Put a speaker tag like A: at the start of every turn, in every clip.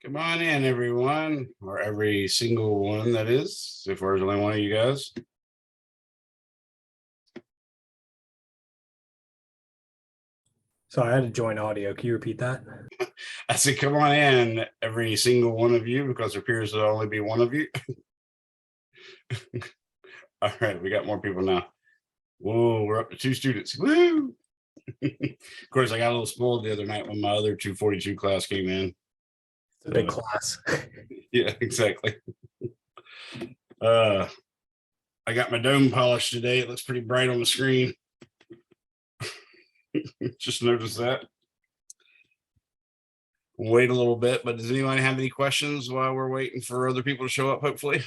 A: Come on in, everyone, or every single one, that is, if there's only one of you guys.
B: So I had to join audio. Can you repeat that?
A: I said, come on in, every single one of you, because there appears to only be one of you. All right, we got more people now. Whoa, we're up to 2 students. Woo! Of course, I got a little spoiled the other night when my other 242 class came in.
B: It's a big class.
A: Yeah, exactly. I got my dome polished today. It looks pretty bright on the screen. Just noticed that. We'll wait a little bit, but does anyone have any questions while we're waiting for other people to show up, hopefully?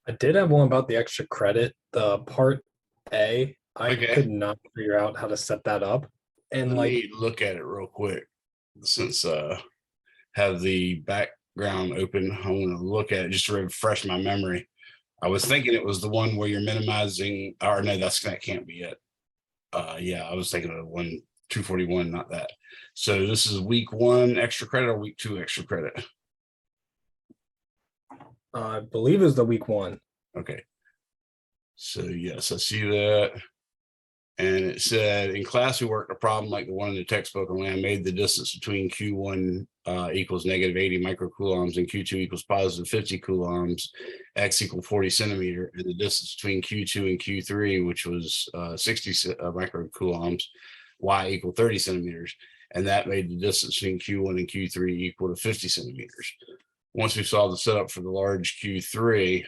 B: I did have one about the extra credit, the part A. I
A: Okay.
B: could not figure out how to set that up. And
A: Let me look at it real quick since have the background open. I want to look at it just to refresh my memory. I was thinking it was the one where you're minimizing, or no, that can't be it. Yeah, I was thinking of 241, not that. So this is week 1 extra credit or week 2 extra credit?
B: I believe it was the week 1.
A: Okay. So yes, I see that. And it said, in class, we worked a problem like the one in the textbook, only I made the distance between Q1 equals negative 80 microcoulombs and Q2 equals positive 50 coulombs, X equal 40 centimeter, and the distance between Q2 and Q3, which was 60 microcoulombs, Y equal 30 centimeters. And that made the distance between Q1 and Q3 equal to 50 centimeters. Once we solved the setup for the large Q3,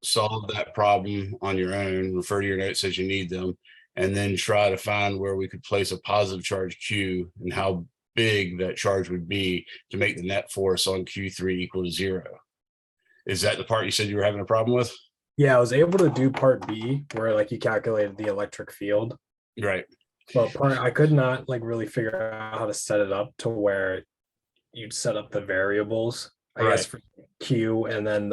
A: solve that problem on your own, refer to your notes as you need them, and then try to find where we could place a positive charge Q and how big that charge would be to make the net force on Q3 equal to 0. Is that the part you said you were having a problem with?
B: Yeah, I was able to do part B where like you calculated the electric field.
A: Right.
B: But I could not like really figure out how to set it up to where you'd set up the variables, I guess, for Q and then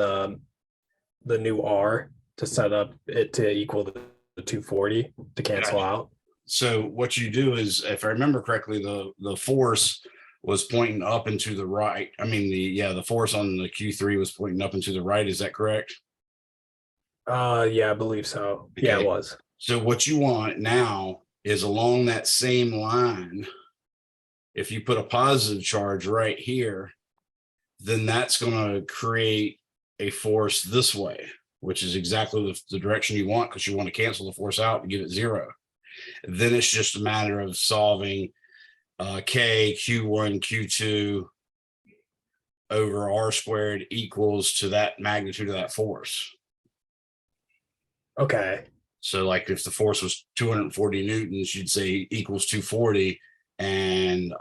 B: the new R to set up it to equal the 240 to cancel out.
A: So what you do is, if I remember correctly, the force was pointing up and to the right. I mean, the force on the Q3 was pointing up and to the right. Is that correct?
B: Yeah, I believe so. Okay. Yeah, it was.
A: So what you want now is along that same line. If you put a positive charge right here, then that's going to create a force this way, which is exactly the direction you want, because you want to cancel the force out and give it 0. Then it's just a matter of solving K, Q1, Q2 over R squared equals to that magnitude of that force.
B: Okay.
A: So like if the force was 240 newtons, you'd say equals 240, and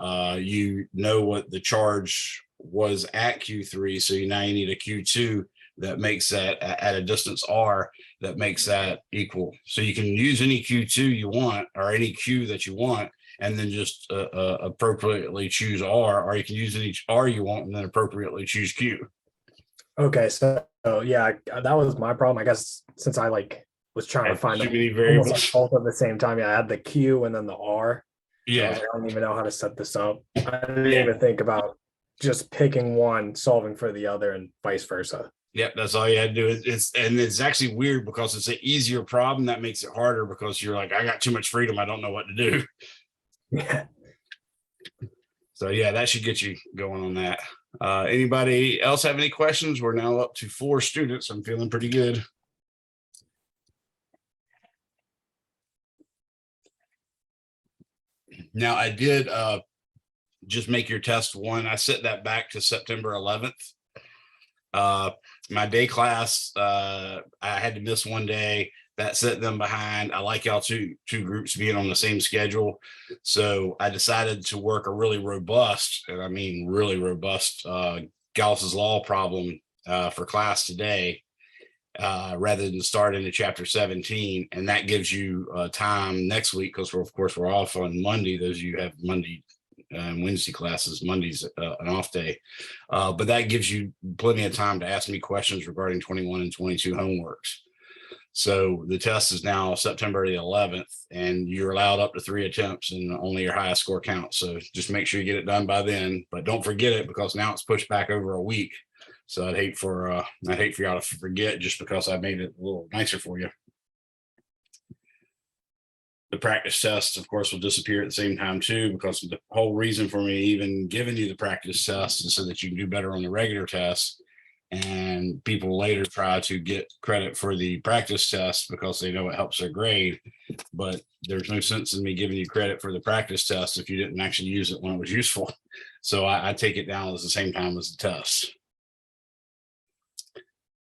A: you know what the charge was at Q3. So now you need a Q2 that makes that at a distance R that makes that equal. So you can use any Q2 you want or any Q that you want, and then just appropriately choose R, or you can use any R you want and then appropriately choose Q.
B: Okay, so yeah, that was my problem. I guess since I was trying to find
A: too many variables
B: both at the same time. Yeah, I had the Q and then the R.
A: Yeah,
B: I don't even know how to set this up. I didn't even think about just picking one, solving for the other, and vice versa.
A: Yep, that's all you had to do. It's actually weird because it's an easier problem that makes it harder, because you're like, I got too much freedom, I don't know what to do.
B: Yeah.
A: So yeah, that should get you going on that. Anybody else have any questions? We're now up to 4 students. I'm feeling pretty good. Now I did just make your test 1. I set that back to September 11th. My day class, I had to miss 1 day. That set them behind. I like y'all two groups being on the same schedule. So I decided to work a really robust, and I mean really robust, Gauss's law problem for class today, rather than start into chapter 17. And that gives you time next week, because of course we're off on Monday. Those of you who have Monday and Wednesday classes, Monday's an off day, but that gives you plenty of time to ask me questions regarding 21 and 22 homeworks. So the test is now September the 11th, and you're allowed up to 3 attempts, and only your highest score counts. So just make sure you get it done by then, but don't forget it, because now it's pushed back over a week. So I'd hate for y'all to forget just because I made it a little nicer for you. The practice tests, of course, will disappear at the same time too, because the whole reason for me even giving you the practice test is so that you can do better on the regular tests. And people later try to get credit for the practice test because they know it helps their grade. But there's no sense in me giving you credit for the practice test if you didn't actually use it when it was useful. So I take it down at the same time as the test.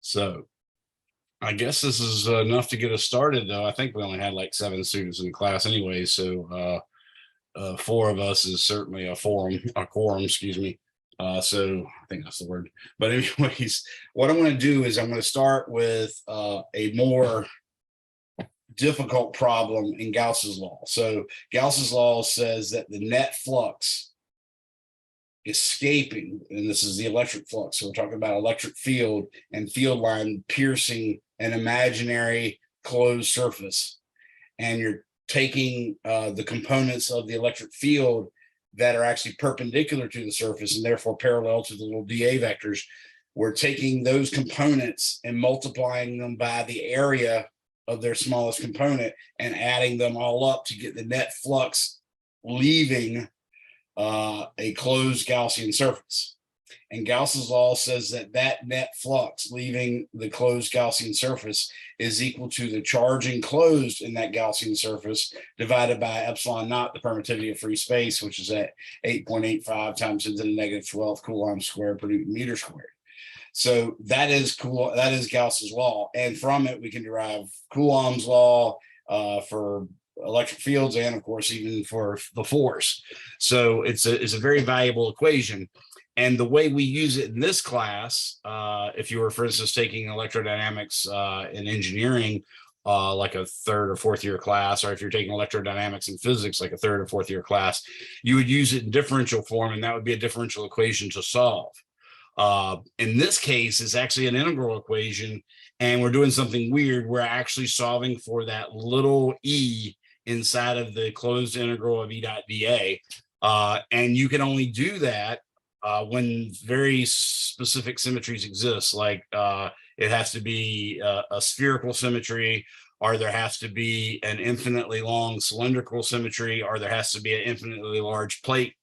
A: So I guess this is enough to get us started, though. I think we only had like 7 students in the class anyway. So 4 of us is certainly a quorum, excuse me. So I think that's the word. But anyways, what I'm going to do is I'm going to start with a more difficult problem in Gauss's law. So Gauss's law says that the net flux escaping, and this is the electric flux. So we're talking about electric field and field line piercing an imaginary closed surface. And you're taking the components of the electric field that are actually perpendicular to the surface and therefore parallel to the little dA vectors. We're taking those components and multiplying them by the area of their smallest component and adding them all up to get the net flux leaving a closed Gaussian surface. And Gauss's law says that that net flux leaving the closed Gaussian surface is equal to the charge enclosed in that Gaussian surface divided by epsilon naught, the permittivity of free space, which is at 8.85 times 10 to the negative 12 coulomb squared per Newton meter squared. So that is cool. That is Gauss's law. And from it, we can derive Coulomb's law for electric fields and, of course, even for the force. So it's a very valuable equation. And the way we use it in this class, if you were, for instance, taking electrodynamics in engineering, like a 3rd or 4th year class, or if you're taking electrodynamics in physics, like a 3rd or 4th year class, you would use it in differential form, and that would be a differential equation to solve. In this case, it's actually an integral equation, and we're doing something weird. We're actually solving for that little e inside of the closed integral of E dot dA. And you can only do that when very specific symmetries exist, like it has to be a spherical symmetry, or there has to be an infinitely long cylindrical symmetry, or there has to be an infinitely large plate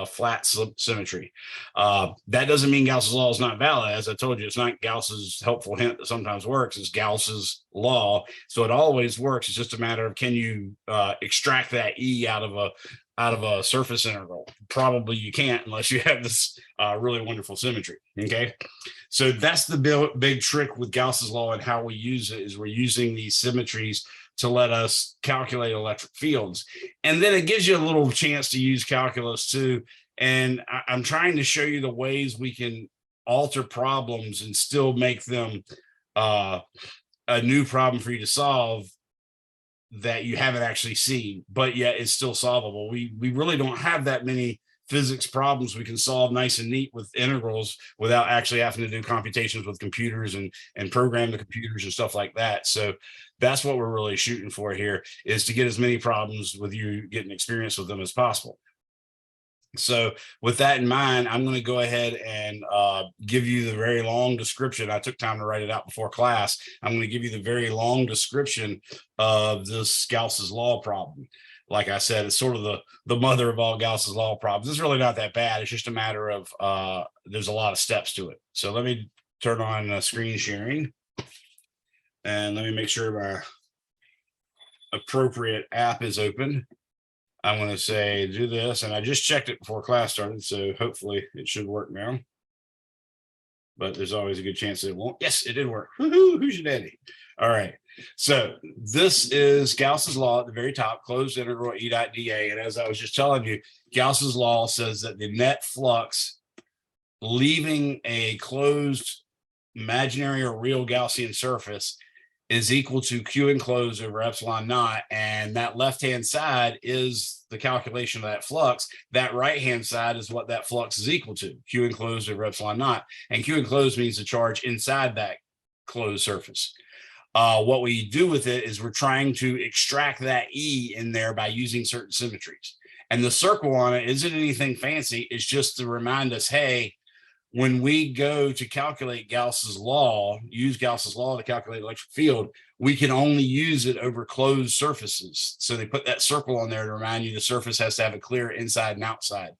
A: flat symmetry. That doesn't mean Gauss's law is not valid. As I told you, it's not Gauss's helpful hint that sometimes works. It's Gauss's law. So it always works. It's just a matter of, can you extract that E out of a surface integral? Probably you can't, unless you have this really wonderful symmetry. Okay, so that's the big trick with Gauss's law, and how we use it is we're using these symmetries to let us calculate electric fields. And then it gives you a little chance to use calculus too. And I'm trying to show you the ways we can alter problems and still make them a new problem for you to solve that you haven't actually seen, but yet it's still solvable. We really don't have that many physics problems we can solve nice and neat with integrals without actually having to do computations with computers and program the computers and stuff like that. So that's what we're really shooting for here, is to get as many problems with you getting experience with them as possible. So with that in mind, I'm going to go ahead and give you the very long description. I took time to write it out before class. I'm going to give you the very long description of this Gauss's law problem. Like I said, it's sort of the mother of all Gauss's law problems. It's really not that bad. It's just a matter of there's a lot of steps to it. So let me turn on screen sharing, and let me make sure my appropriate app is open. I'm going to say do this, and I just checked it before class started, so hopefully it should work now. But there's always a good chance that it won't. Yes, it did work. Woohoo, who's your daddy? All right. So this is Gauss's law at the very top, closed integral E dot dA. And as I was just telling you, Gauss's law says that the net flux leaving a closed imaginary or real Gaussian surface is equal to Q enclosed over epsilon naught. And that left-hand side is the calculation of that flux. That right-hand side is what that flux is equal to, Q enclosed over epsilon naught. And Q enclosed means the charge inside that closed surface. What we do with it is we're trying to extract that E in there by using certain symmetries. And the circle on it isn't anything fancy. It's just to remind us, hey, when we go to calculate Gauss's law, use Gauss's law to calculate electric field, we can only use it over closed surfaces. So they put that circle on there to remind you the surface has to have a clear inside and outside.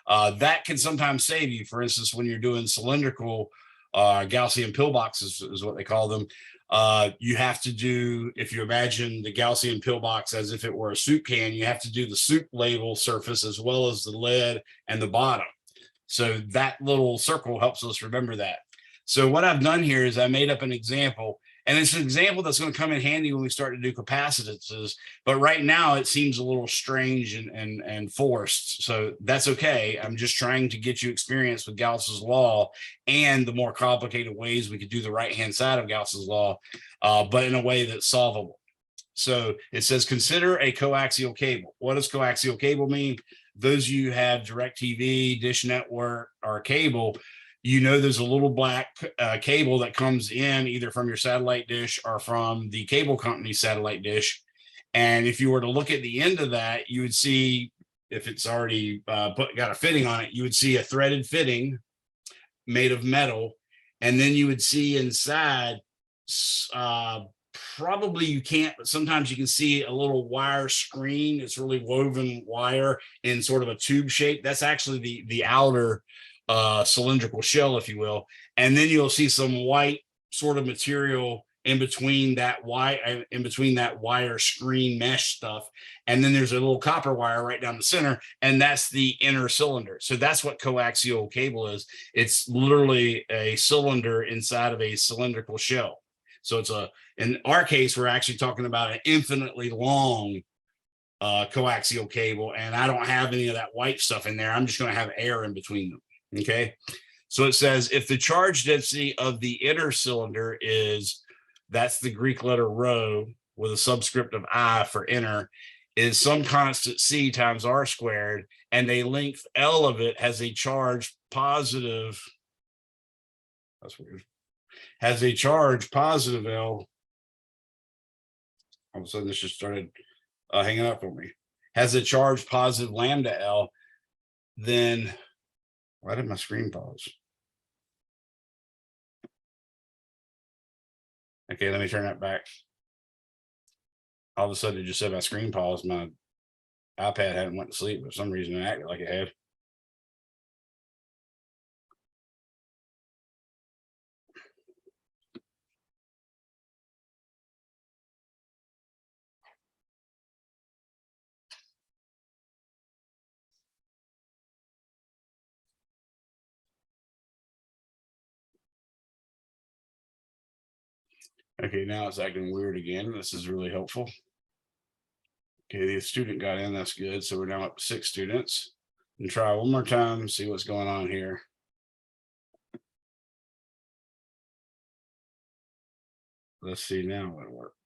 A: That can sometimes save you. For instance, when you're doing cylindrical Gaussian pillboxes is what they call them. You have to do, if you imagine the Gaussian pillbox as if it were a soup can, you have to do the soup label surface as well as the lid and the bottom. So that little circle helps us remember that. So what I've done here is I made up an example, and it's an example that's going to come in handy when we start to do capacitances. But right now it seems a little strange and forced. So that's okay. I'm just trying to get you experience with Gauss's law and the more complicated ways we could do the right-hand side of Gauss's law, but in a way that's solvable. So it says, consider a coaxial cable. What does coaxial cable mean? Those of you who have DirecTV, Dish Network, or cable, you know there's a little black cable that comes in either from your satellite dish or from the cable company's satellite dish. And if you were to look at the end of that, you would see, if it's already got a fitting on it, you would see a threaded fitting made of metal. And then you would see inside, probably you can't, but sometimes you can see a little wire screen. It's really woven wire in sort of a tube shape. That's actually the outer cylindrical shell, if you will. And then you'll see some white sort of material in between that wire screen mesh stuff. And then there's a little copper wire right down the center, and that's the inner cylinder. So that's what coaxial cable is. It's literally a cylinder inside of a cylindrical shell. So it's in our case, we're actually talking about an infinitely long coaxial cable, and I don't have any of that white stuff in there. I'm just going to have air in between them. Okay. So it says if the charge density of the inner cylinder is, that's the Greek letter rho with a subscript of I for inner, is some constant C times R squared, and a length L of it has a charge positive. That's weird. Has a charge positive L. All of a sudden, this just started hanging up on me. Has a charge positive lambda L, then why did my screen pause? Okay, let me turn that back. All of a sudden, it just said my screen paused. My iPad hadn't went to sleep, but for some reason it acted like it had. Okay, now it's acting weird again. This is really helpful. Okay, the student got in, that's good. So we're now up to 6 students. And try one more time, see what's going on here. Let's see now what worked.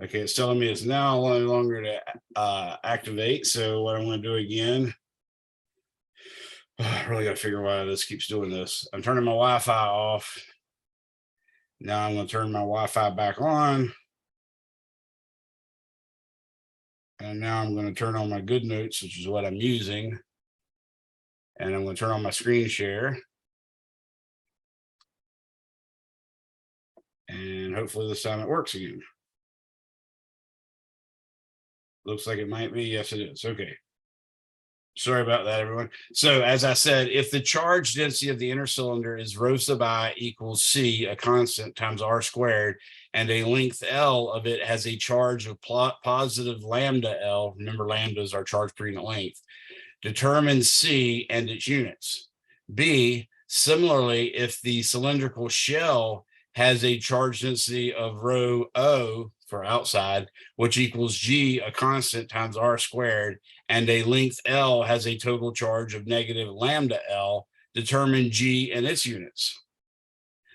A: Okay, it's telling me it's now no longer to activate. So what I'm going to do again, I really got to figure out why this keeps doing this. I'm turning my Wi-Fi off. Now I'm going to turn my Wi-Fi back on. And now I'm going to turn on my GoodNotes, which is what I'm using. And I'm going to turn on my screen share. And hopefully this time it works again. Looks like it might be. Yes, it is. Okay. Sorry about that, everyone. So as I said, if the charge density of the inner cylinder is rho sub I equals C, a constant, times R squared, and a length L of it has a charge of positive lambda L, remember lambda is our charge per unit length, determine C and its units. B, similarly, if the cylindrical shell has a charge density of rho O for outside, which equals G, a constant, times R squared, and a length L has a total charge of negative lambda L, determine G and its units.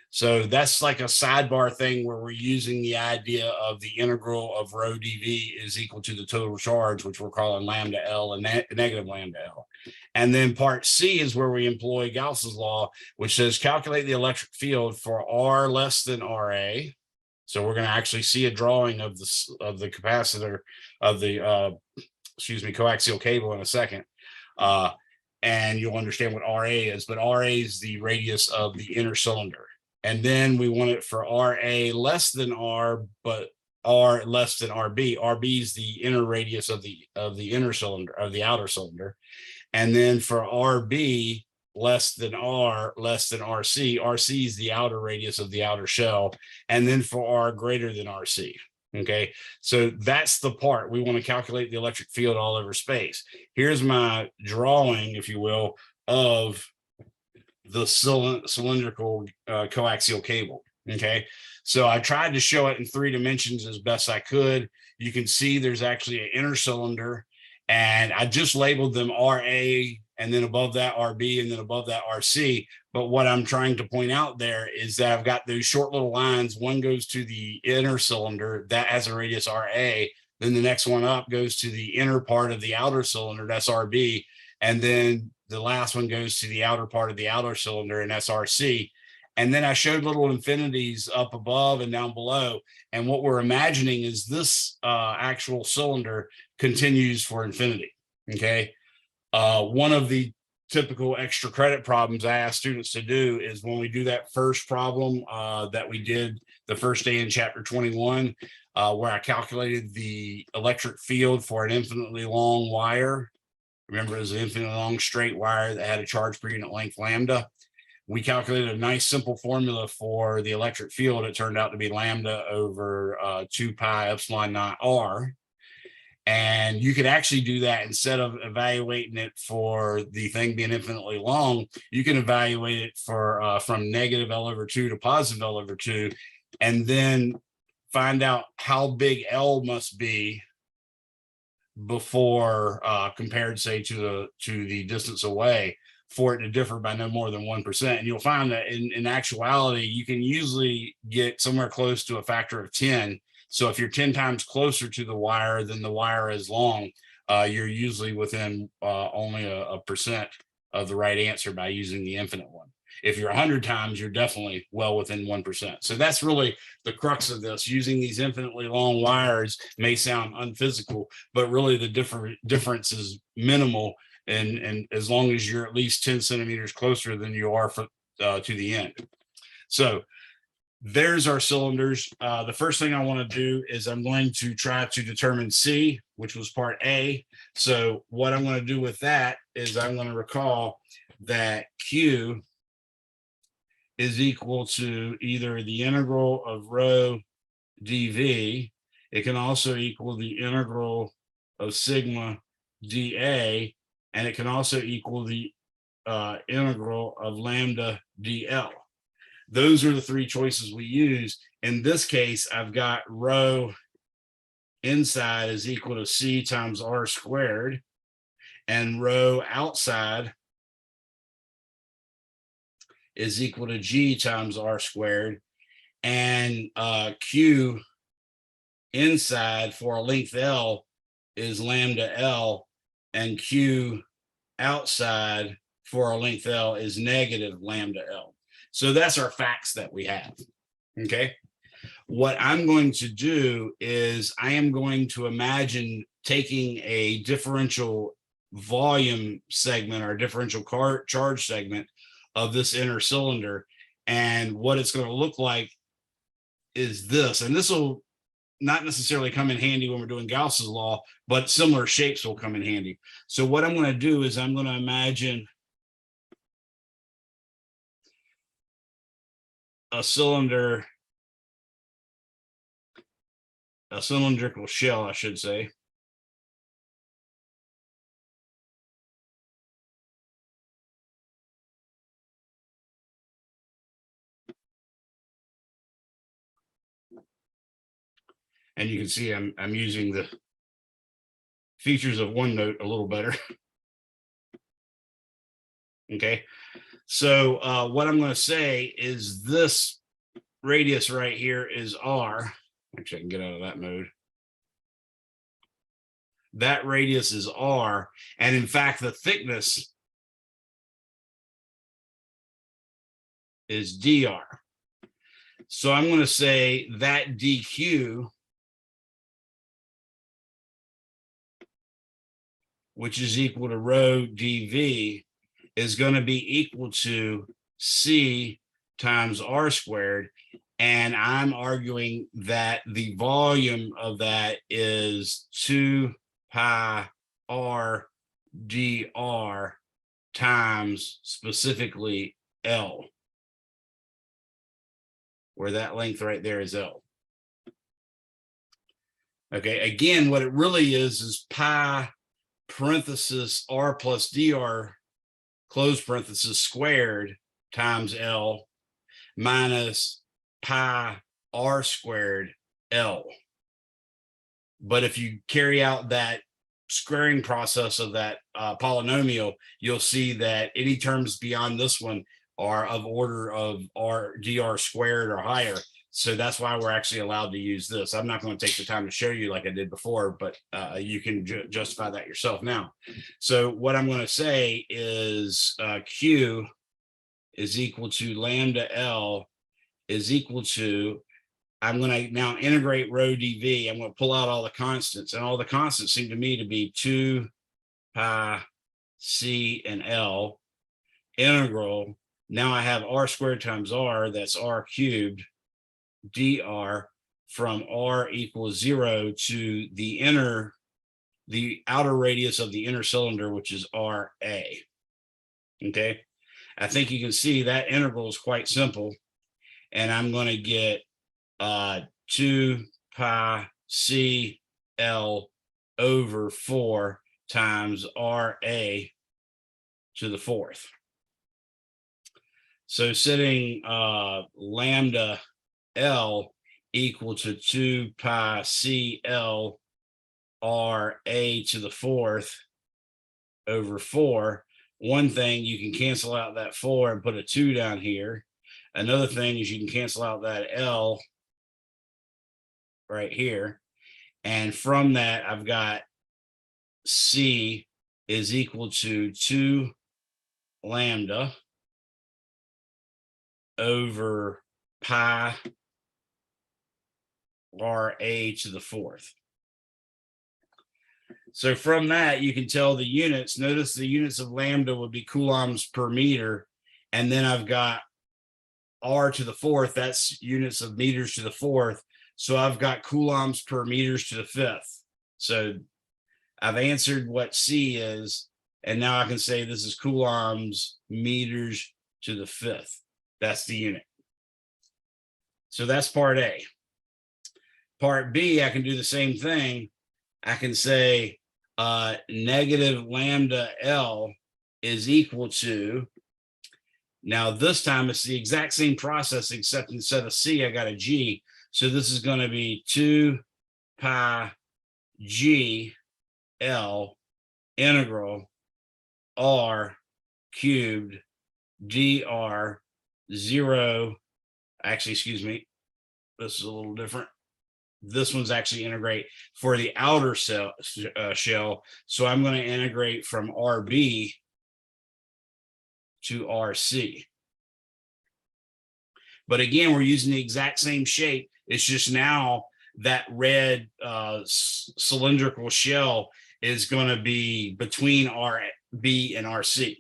A: So that's like a sidebar thing where we're using the idea of the integral of rho dV is equal to the total charge, which we're calling lambda L and negative lambda L. And then part C is where we employ Gauss's law, which says calculate the electric field for R less than RA. So we're going to actually see a drawing of the capacitor of the coaxial cable in a second. And you'll understand what RA is, but RA is the radius of the inner cylinder. And then we want it for RA less than R, but R less than RB. RB is the inner radius of the inner cylinder, of the outer cylinder. And then for RB less than R less than RC, RC is the outer radius of the outer shell. And then for R greater than RC. Okay, so that's the part we want to calculate the electric field all over space. Here's my drawing, if you will, of the cylindrical coaxial cable. Okay, so I tried to show it in 3 dimensions as best I could. You can see there's actually an inner cylinder, and I just labeled them RA, and then above that RB, and then above that RC. But what I'm trying to point out there is that I've got those short little lines. One goes to the inner cylinder that has a radius RA. Then the next one up goes to the inner part of the outer cylinder, that's RB. And then the last one goes to the outer part of the outer cylinder, and that's RC. And then I showed little infinities up above and down below. And what we're imagining is this actual cylinder continues for infinity. Okay. One of the typical extra credit problems I ask students to do is when we do that first problem that we did the first day in chapter 21, where I calculated the electric field for an infinitely long wire. Remember, it was an infinitely long straight wire that had a charge per unit length lambda. We calculated a nice simple formula for the electric field. It turned out to be lambda over 2 pi epsilon naught R. And you could actually do that instead of evaluating it for the thing being infinitely long. You can evaluate it for from negative L over 2 to positive L over 2, and then find out how big L must be before compared, say, to the distance away, for it to differ by no more than 1%. And you'll find that in actuality, you can usually get somewhere close to a factor of 10. So if you're 10 times closer to the wire than the wire is long, you're usually within only a percent of the right answer by using the infinite one. If you're 100 times, you're definitely well within 1%. So that's really the crux of this. Using these infinitely long wires may sound unphysical, but really the difference is minimal. And as long as you're at least 10 centimeters closer than you are to the end. So there's our cylinders. The first thing I want to do is I'm going to try to determine C, which was part A. So what I'm going to do with that is I'm going to recall that Q is equal to either the integral of rho dV. It can also equal the integral of sigma dA, and it can also equal the integral of lambda dL. Those are the 3 choices we use. In this case, I've got rho inside is equal to C times R squared, and rho outside is equal to G times R squared, and Q inside for a length L is lambda L, and Q outside for a length L is negative lambda L. So that's our facts that we have. Okay. What I'm going to do is I am going to imagine taking a differential volume segment or differential charge segment of this inner cylinder. And what it's going to look like is this. And this will not necessarily come in handy when we're doing Gauss's law, but similar shapes will come in handy. So what I'm going to do is I'm going to imagine a cylinder, a cylindrical shell, I should say. And you can see I'm using the features of OneNote a little better. Okay. So what I'm going to say is this radius right here is R. Actually, I can get out of that mode. That radius is R. And in fact, the thickness is dr. So I'm going to say that dq, which is equal to rho dv, is going to be equal to c times r squared. And I'm arguing that the volume of that is 2 pi r dr times specifically L, where that length right there is L. Okay, again, what it really is pi parenthesis r plus dr close parenthesis squared times L minus pi r squared L. But if you carry out that squaring process of that polynomial, you'll see that any terms beyond this one are of order of r dr squared or higher. So that's why we're actually allowed to use this. I'm not going to take the time to show you like I did before, but you can justify that yourself now. So what I'm going to say is Q is equal to lambda L is equal to, I'm going to now integrate rho dv. I'm going to pull out all the constants, and all the constants seem to me to be 2 pi c and L integral. Now I have r squared times r, that's r cubed dr from r equals 0 to the outer radius of the inner cylinder, which is RA. Okay, I think you can see that integral is quite simple, and I'm going to get 2 pi c L over 4 times RA to the fourth. So setting lambda L equal to 2 pi c L RA to the fourth over 4. One thing, you can cancel out that 4 and put a 2 down here. Another thing is you can cancel out that L right here. And from that, I've got C is equal to 2 lambda over pi RA to the fourth. So from that, you can tell the units. Notice the units of lambda would be coulombs per meter. And then I've got R to the fourth, that's units of meters to the fourth. So I've got coulombs per meters to the fifth. So I've answered what C is, and now I can say this is coulombs meters to the fifth. That's the unit. So that's part A. Part B, I can do the same thing. I can say negative lambda L is equal to, now this time it's the exact same process, except instead of C, I got a G. So this is going to be 2 pi G L integral R cubed dr 0. Actually, excuse me, this is a little different. This one's actually integrate for the outer shell. So I'm going to integrate from RB to RC. But again, we're using the exact same shape. It's just now that red cylindrical shell is going to be between RB and RC.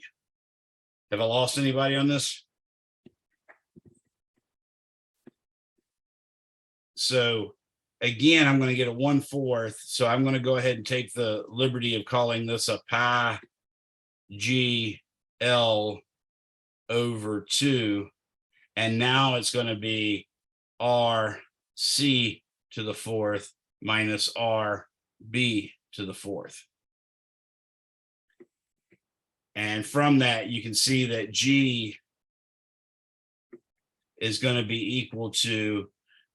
A: Have I lost anybody on this? So again, I'm going to get a 1/4. So I'm going to go ahead and take the liberty of calling this a pi G L over 2. And now it's going to be RC to the fourth minus RB to the fourth. And from that, you can see that G is going to be equal to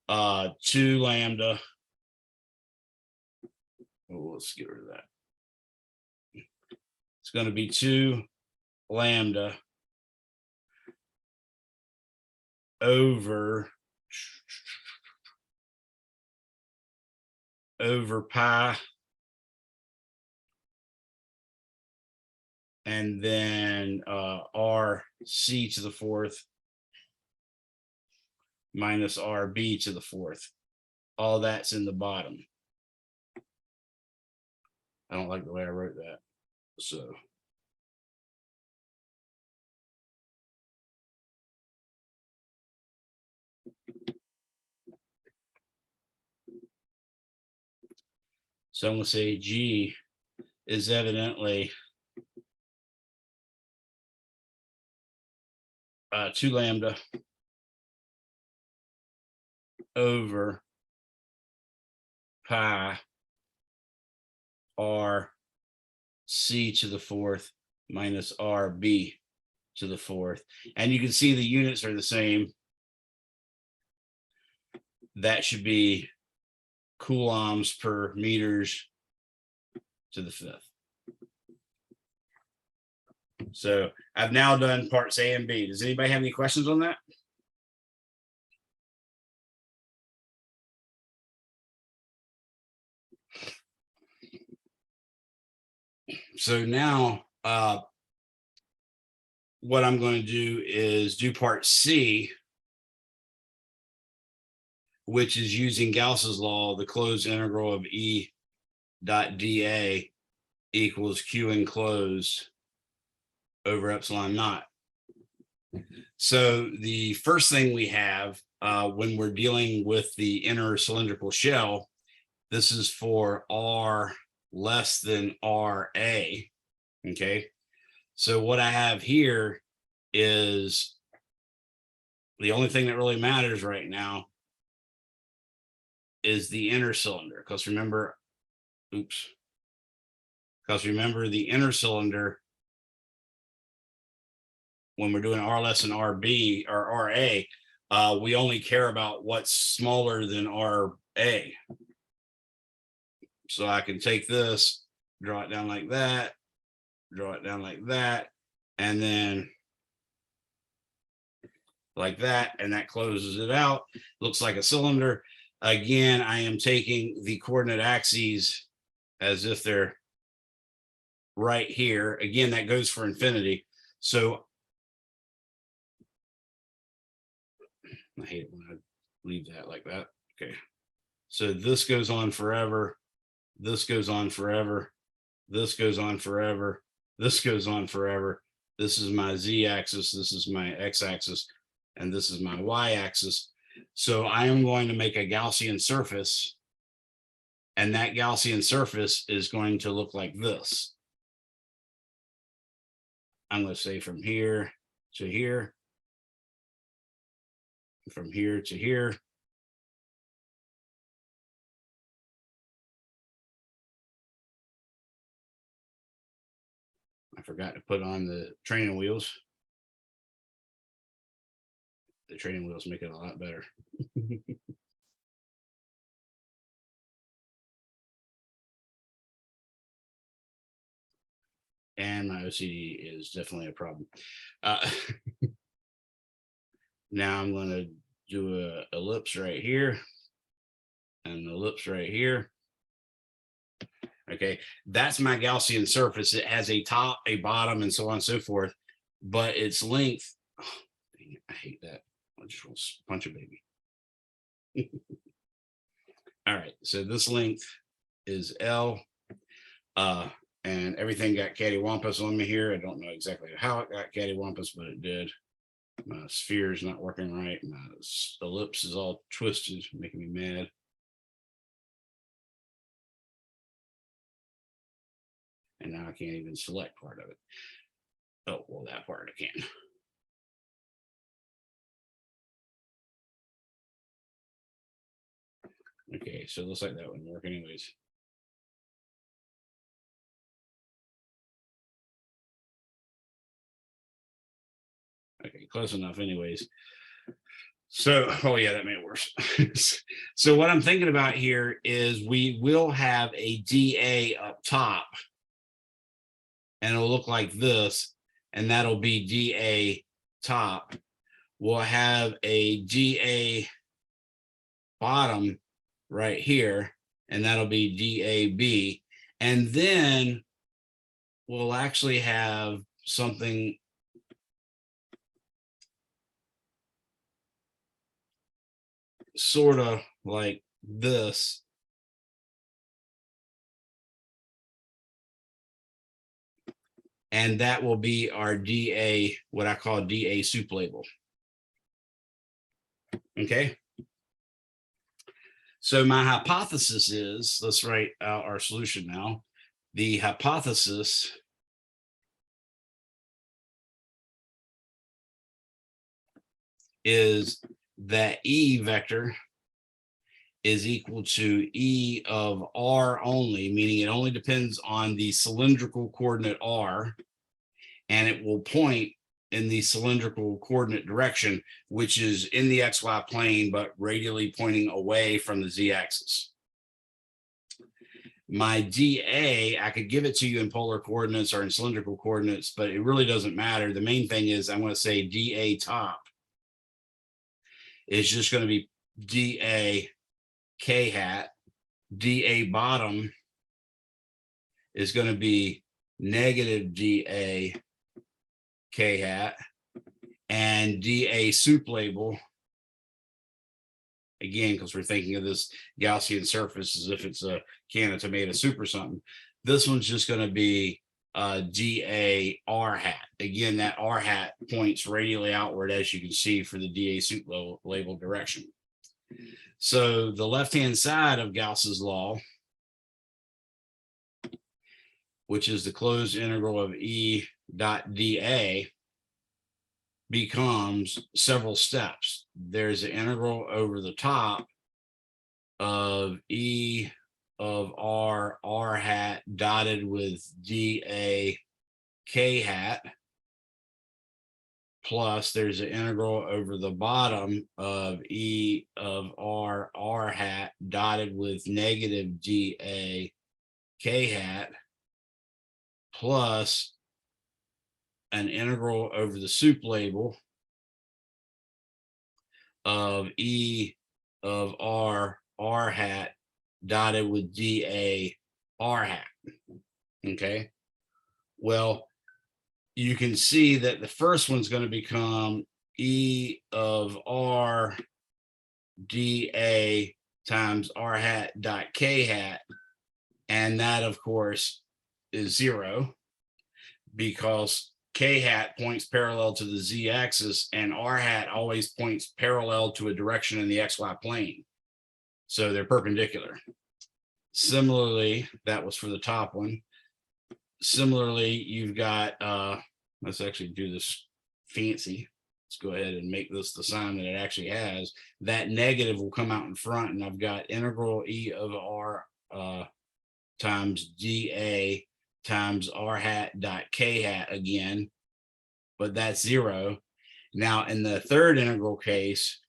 A: 2 lambda. Oh, let's get rid of that. It's going to be 2 lambda over pi, and then RC to the fourth minus RB to the fourth. All that's in the bottom. I don't like the way I wrote that. So I'm going to say G is evidently 2 lambda over pi R C to the fourth minus RB to the fourth. And you can see the units are the same. That should be coulombs per meters to the fifth. So I've now done parts A and B. Does anybody have any questions on that? So now what I'm going to do is do part C, which is using Gauss's law, the closed integral of E dot dA equals Q enclosed over epsilon naught. So the first thing we have when we're dealing with the inner cylindrical shell, this is for R less than RA. Okay. So what I have here is the only thing that really matters right now is the inner cylinder. Because remember, the inner cylinder, when we're doing R less than RB or RA, we only care about what's smaller than RA. So I can take this, draw it down like that, draw it down like that, and then like that, and that closes it out. Looks like a cylinder. Again, I am taking the coordinate axes as if they're right here. Again, that goes for infinity. So I hate it when I leave that like that. Okay. So this goes on forever. This goes on forever. This goes on forever. This goes on forever. This is my z-axis. This is my x-axis. And this is my y-axis. So I am going to make a Gaussian surface. And that Gaussian surface is going to look like this. I'm going to say from here to here. From here to here. I forgot to put on the training wheels. The training wheels make it a lot better. And my OCD is definitely a problem. Now I'm going to do an ellipse right here and an ellipse right here. Okay, that's my Gaussian surface. It has a top, a bottom, and so on and so forth, but its length, oh, dang it, I hate that. I just want to punch a baby. All right, so this length is L, and everything got cattywampus on me here. I don't know exactly how it got cattywampus, but it did. My sphere is not working right. My ellipse is all twisted, making me mad. And now I can't even select part of it. Oh, well, that part I can. Okay, so it looks like that wouldn't work anyways. Okay, close enough anyways. So, oh yeah, that made it worse. So what I'm thinking about here is we will have a DA up top, and it'll look like this, and that'll be DA top. We'll have a DA bottom right here, and that'll be DAB. And then we'll actually have something sort of like this. And that will be our dA, what I call dA soup label. Okay. So my hypothesis is, let's write out our solution now. The hypothesis is that E vector is equal to E of R only, meaning it only depends on the cylindrical coordinate R, and it will point in the cylindrical coordinate direction, which is in the XY plane, but radially pointing away from the Z axis. My dA, I could give it to you in polar coordinates or in cylindrical coordinates, but it really doesn't matter. The main thing is I'm going to say dA top is just going to be dA k hat. dA bottom is going to be negative dA k hat, and dA soup label, again, because we're thinking of this Gaussian surface as if it's a can of tomato soup or something, this one's just going to be dA R hat. Again, that R hat points radially outward, as you can see, for the dA soup label direction. So the left-hand side of Gauss's law, which is the closed integral of E dot dA, becomes several steps. There's an integral over the top of E of R hat dotted with dA k hat, plus there's an integral over the bottom of E of R hat dotted with negative dA k hat, plus an integral over the soup label of E of R hat dotted with dA R hat. Okay. Well, you can see that the first one's going to become E of R dA times R hat dot K hat. And that, of course, is 0 because K hat points parallel to the Z axis and R hat always points parallel to a direction in the XY plane. So they're perpendicular. Similarly, that was for the top one. Similarly, you've got, let's actually do this fancy. Let's go ahead and make this the sign that it actually has. That negative will come out in front, and I've got integral E of R times dA times R hat dot K hat again, but that's 0. Now, in the third integral case,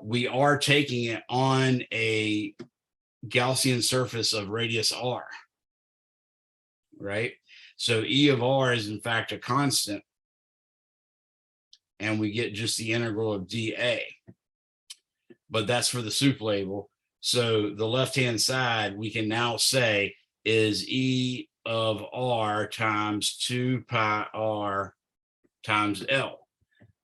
A: we are taking it on a Gaussian surface of radius R, right? So E of R is in fact a constant, and we get just the integral of dA, but that's for the soup label. So the left-hand side, we can now say is E of R times 2 pi R times L.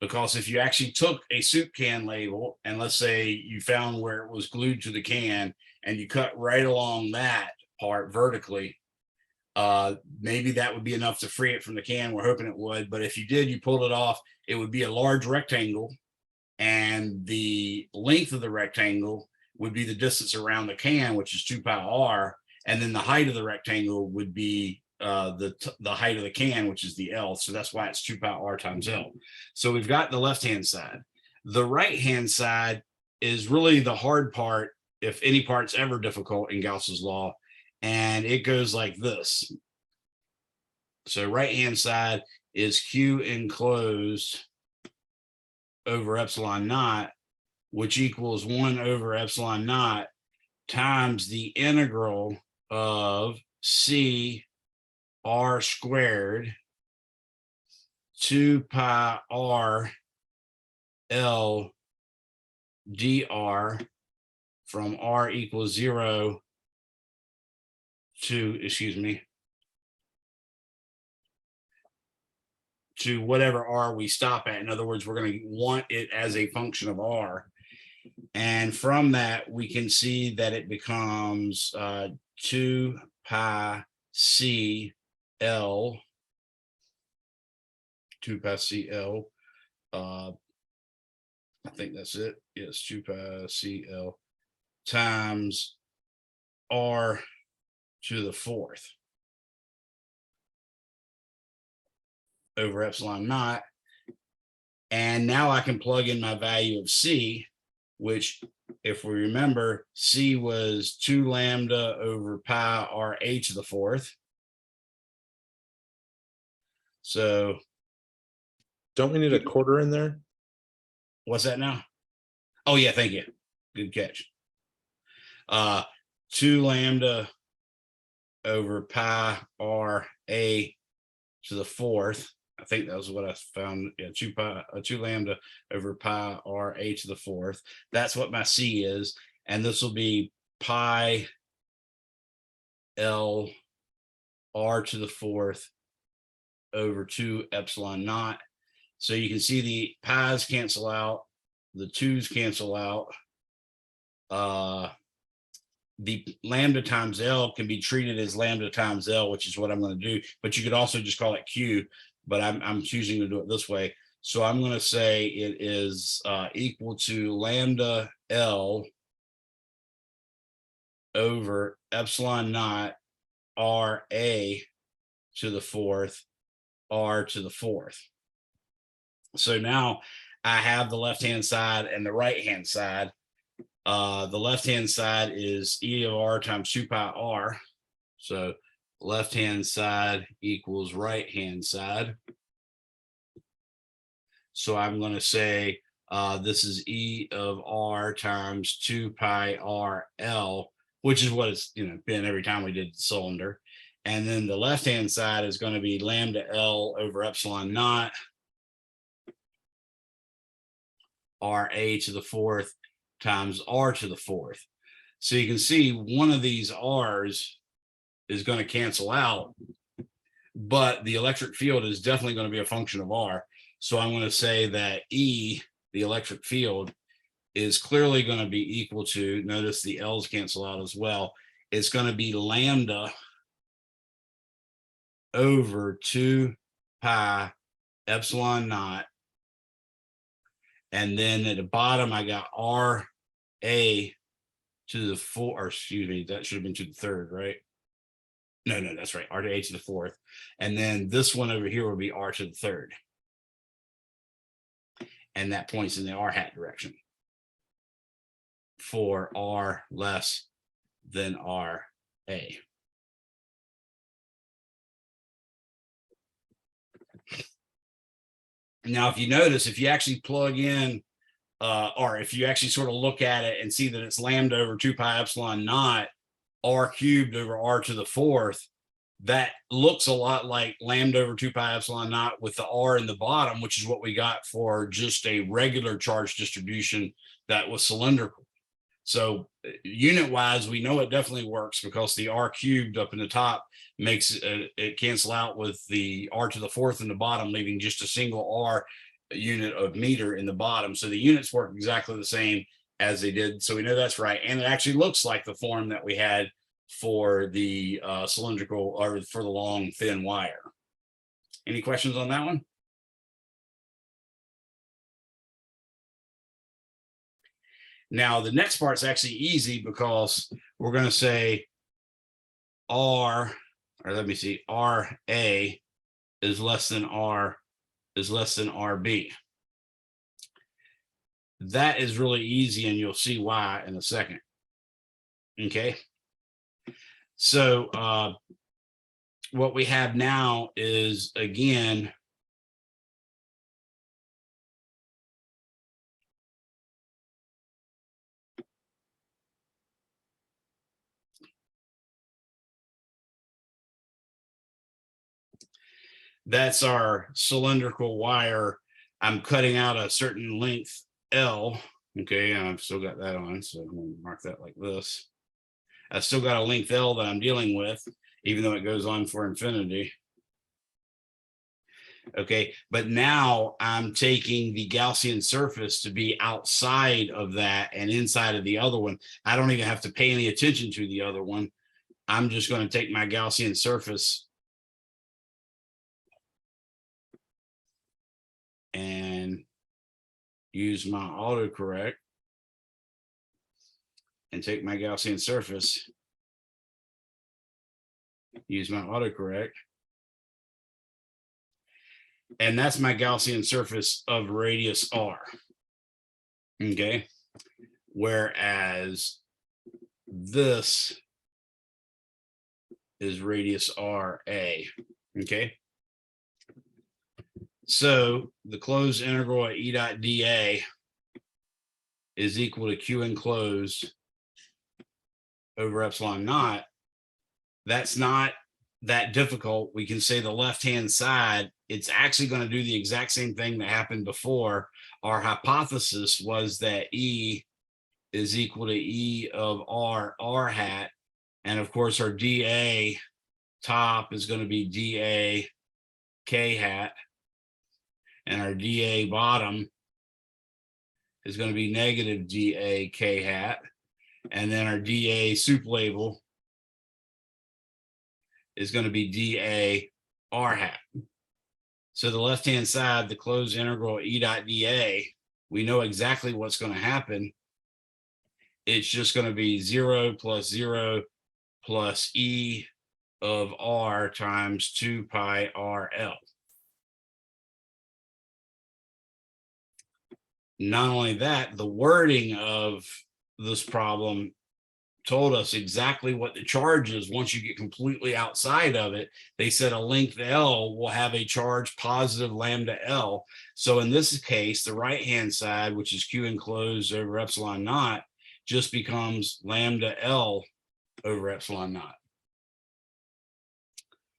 A: Because if you actually took a soup can label and let's say you found where it was glued to the can and you cut right along that part vertically, maybe that would be enough to free it from the can. We're hoping it would, but if you did, you pulled it off, it would be a large rectangle, and the length of the rectangle would be the distance around the can, which is 2 pi R, and then the height of the rectangle would be the height of the can, which is the L. So that's why it's 2 pi R times L. So we've got the left-hand side. The right-hand side is really the hard part, if any part's ever difficult in Gauss's law, and it goes like this. So right-hand side is Q enclosed over epsilon naught, which equals 1 over epsilon naught times the integral of C R squared 2 pi R L dr from R equals 0 to, to whatever R we stop at. In other words, we're going to want it as a function of R. And from that, we can see that it becomes 2 pi C L, 2 pi C L. I think that's it. Yes, 2 pi C L times R to the 4th over epsilon naught. And now I can plug in my value of C, which, if we remember, C was 2 lambda over pi R A to the 4th. So
C: don't we need a quarter in there?
A: What's that now? Oh yeah, thank you. Good catch. 2 lambda over pi R A to the 4th. I think that was what I found. Yeah, 2 lambda over pi R A to the 4th. That's what my C is. And this will be pi L R to the 4th over 2 epsilon naught. So you can see the pi's cancel out, the 2's cancel out. The lambda times L can be treated as lambda times L, which is what I'm going to do. But you could also just call it Q, but I'm choosing to do it this way. So I'm going to say it is equal to lambda L over epsilon naught R A to the 4th R to the 4th. So now I have the left-hand side and the right-hand side. The left-hand side is E of R times 2 pi R. So left-hand side equals right-hand side. So I'm going to say this is E of R times 2 pi R L, which is what it's been every time we did the cylinder. And then the left-hand side is going to be lambda L over epsilon naught R A to the 4th times R to the 4th. So you can see one of these R's is going to cancel out, but the electric field is definitely going to be a function of R. So I'm going to say that E, the electric field, is clearly going to be equal to, notice the L's cancel out as well. It's going to be lambda over 2 pi epsilon naught. And then at the bottom, I got R A to the 4th, or excuse me, that should have been to the 3rd, right? No, that's right. R to A to the 4th. And then this one over here will be R to the 3rd. And that points in the R hat direction for R less than R A. Now, if you notice, if you actually plug in, or if you actually sort of look at it and see that it's lambda over 2 pi epsilon naught R cubed over R to the 4th, that looks a lot like lambda over 2 pi epsilon naught with the R in the bottom, which is what we got for just a regular charge distribution that was cylindrical. So unit wise, we know it definitely works because the R cubed up in the top makes it cancel out with the R to the 4th in the bottom, leaving just a single R unit of meter in the bottom. So the units work exactly the same as they did. So we know that's right. And it actually looks like the form that we had for the cylindrical, or for the long thin wire. Any questions on that one? Now, the next part's actually easy because we're going to say R, or let me see, RA is less than RB. That is really easy, and you'll see why in a second. Okay. So what we have now is, again, that's our cylindrical wire. I'm cutting out a certain length L. Okay, I've still got that on, so I'm going to mark that like this. I've still got a length L that I'm dealing with, even though it goes on for infinity. Okay, but now I'm taking the Gaussian surface to be outside of that and inside of the other one. I don't even have to pay any attention to the other one. I'm just going to take my Gaussian surface and use my autocorrect and take my Gaussian surface, use my autocorrect, and that's my Gaussian surface of radius r. Okay, whereas this is radius RA. Okay, so the closed integral at E dot dA is equal to Q enclosed over epsilon naught. That's not that difficult. We can say the left-hand side, it's actually going to do the exact same thing that happened before. Our hypothesis was that E is equal to E of R hat. And of course, our dA top is going to be dA K hat. And our dA bottom is going to be negative dA K hat. And then our dA soup label is going to be dA R hat. So the left-hand side, the closed integral E dot dA, we know exactly what's going to happen. It's just going to be 0 plus E of R times 2 pi RL. Not only that, the wording of this problem told us exactly what the charge is once you get completely outside of it. They said a length L will have a charge positive lambda L. So in this case, the right-hand side, which is Q enclosed over epsilon naught, just becomes lambda L over epsilon naught.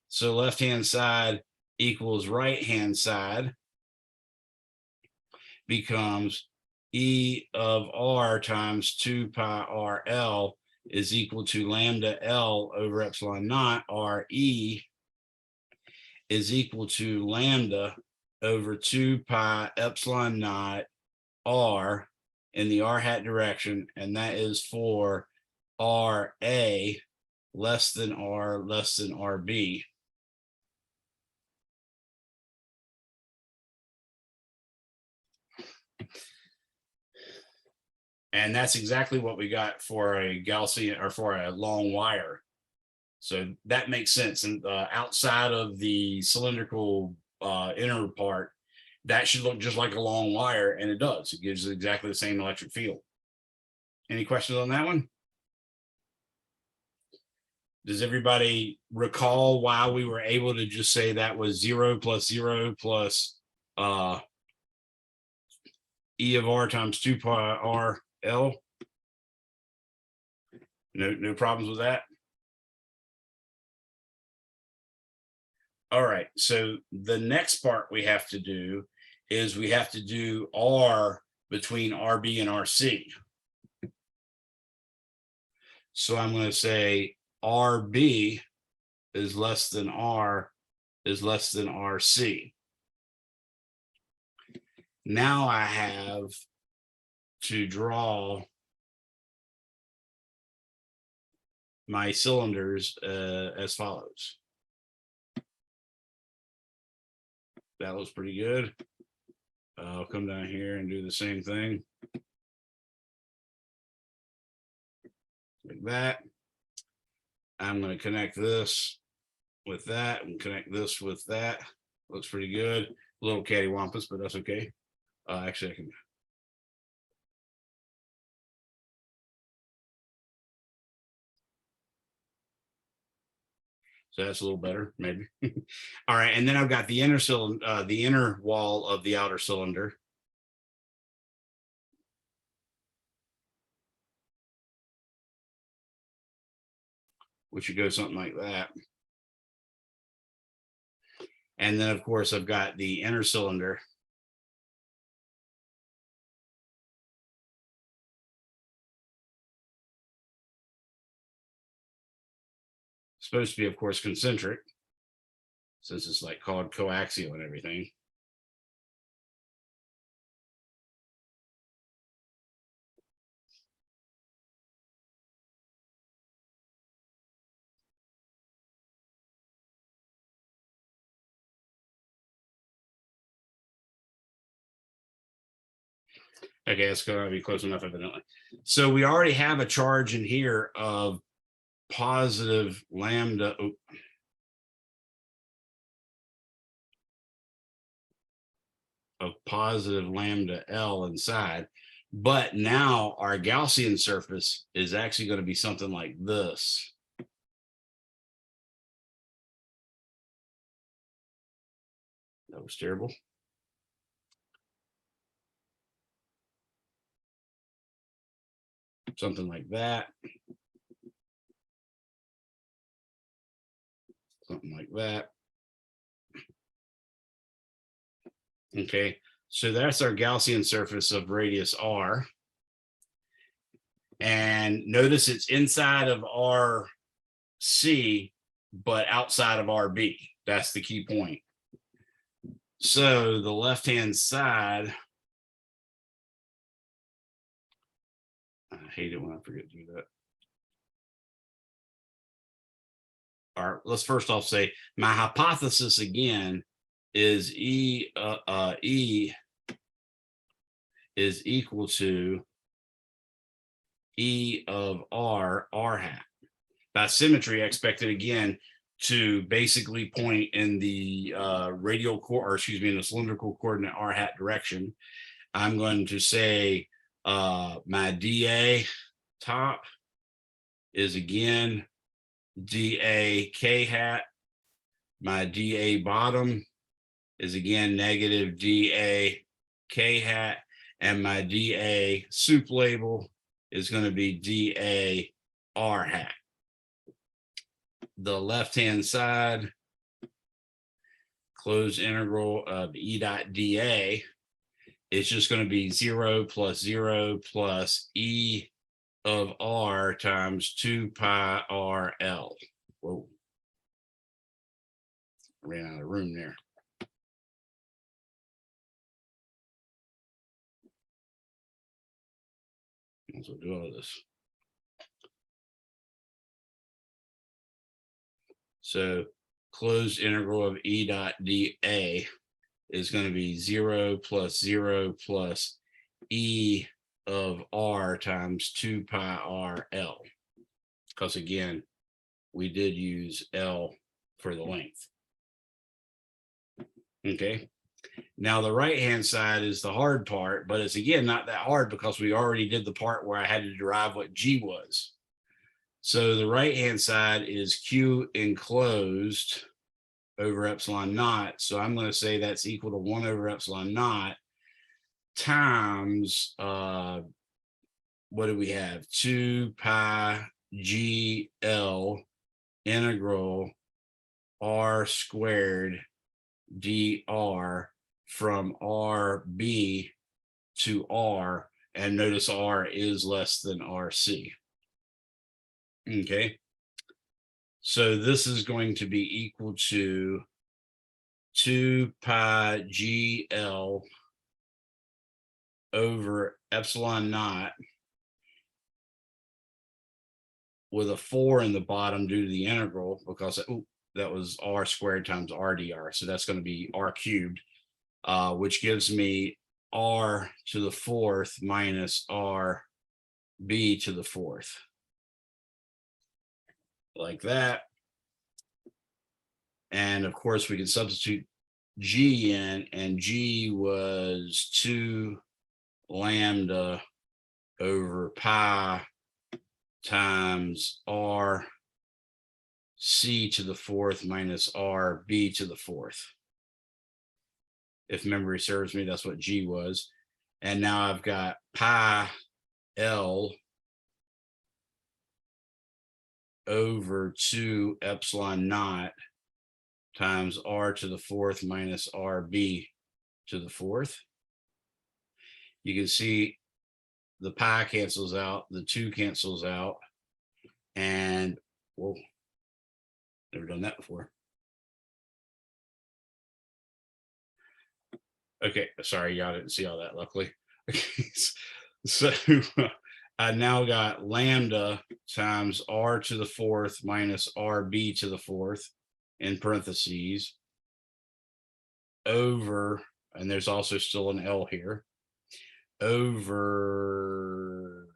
A: So left-hand side equals right-hand side becomes E of R times 2 pi RL is equal to lambda L over epsilon naught. RE is equal to lambda over 2 pi epsilon naught R in the R hat direction. And that is for RA less than R less than RB. And that's exactly what we got for a Gaussian or for a long wire. So that makes sense. And outside of the cylindrical inner part, that should look just like a long wire, and it does. It gives exactly the same electric field. Any questions on that one? Does everybody recall why we were able to just say that was 0 plus E of R times 2 pi RL? No problems with that? All right, so the next part we have to do is we have to do R between RB and RC. So I'm going to say RB is less than R is less than RC. Now I have to draw my cylinders as follows. That looks pretty good. I'll come down here and do the same thing. Like that. I'm going to connect this with that and connect this with that. Looks pretty good. A little cattywampus, but that's okay. Actually, I can. So that's a little better, maybe. All right, and then I've got the inner cylinder, the inner wall of the outer cylinder. Which should go something like that. And then, of course, I've got the inner cylinder. Supposed to be, of course, concentric. since it's like called coaxial and everything. Okay, it's going to be close enough, evidently. So we already have a charge in here of positive lambda. Of positive lambda L inside. But now our Gaussian surface is actually going to be something like this. That was terrible. Something like that. Something like that. Okay, so that's our Gaussian surface of radius R. And notice it's inside of RC, but outside of RB. That's the key point. So the left-hand side, I hate it when I forget to do that. All right, let's first off say my hypothesis again is E is equal to E of R hat. By symmetry, I expect it again to basically point in the radial or excuse me, in the cylindrical coordinate R hat direction. I'm going to say my dA top is again dA k hat. My dA bottom is again negative dA k hat, and my dA soup label is going to be dA R hat. The left-hand side, closed integral of E dot dA is just going to be 0 plus 0 plus E of R times 2 pi RL. Whoa. Ran out of room there. Might as well do all this. So closed integral of E dot dA is going to be 0 plus 0 plus E of R times 2 pi RL. Because again, we did use L for the length. Okay. Now the right-hand side is the hard part, but it's again not that hard because we already did the part where I had to derive what G was. So the right-hand side is Q enclosed over epsilon naught. So I'm going to say that's equal to 1 over epsilon naught times, what do we have? 2 pi GL integral R squared dr from RB to R. And notice R is less than RC. Okay, so this is going to be equal to 2 pi GL over epsilon naught with a 4 in the bottom due to the integral because that was R squared times RdR. So that's going to be R cubed, which gives me R to the 4th minus RB to the 4th. Like that. And of course we can substitute G in, and G was 2 lambda over pi times R C to the 4th minus RB to the 4th. If memory serves me, that's what G was. And now I've got pi L over 2 epsilon naught times R to the 4th minus RB to the 4th. You can see the pi cancels out, the 2 cancels out, and whoa, never done that before. Okay, sorry, y'all didn't see all that, luckily. So I now got lambda times r to the fourth minus rb to the fourth in parentheses over, and there's also still an L here, over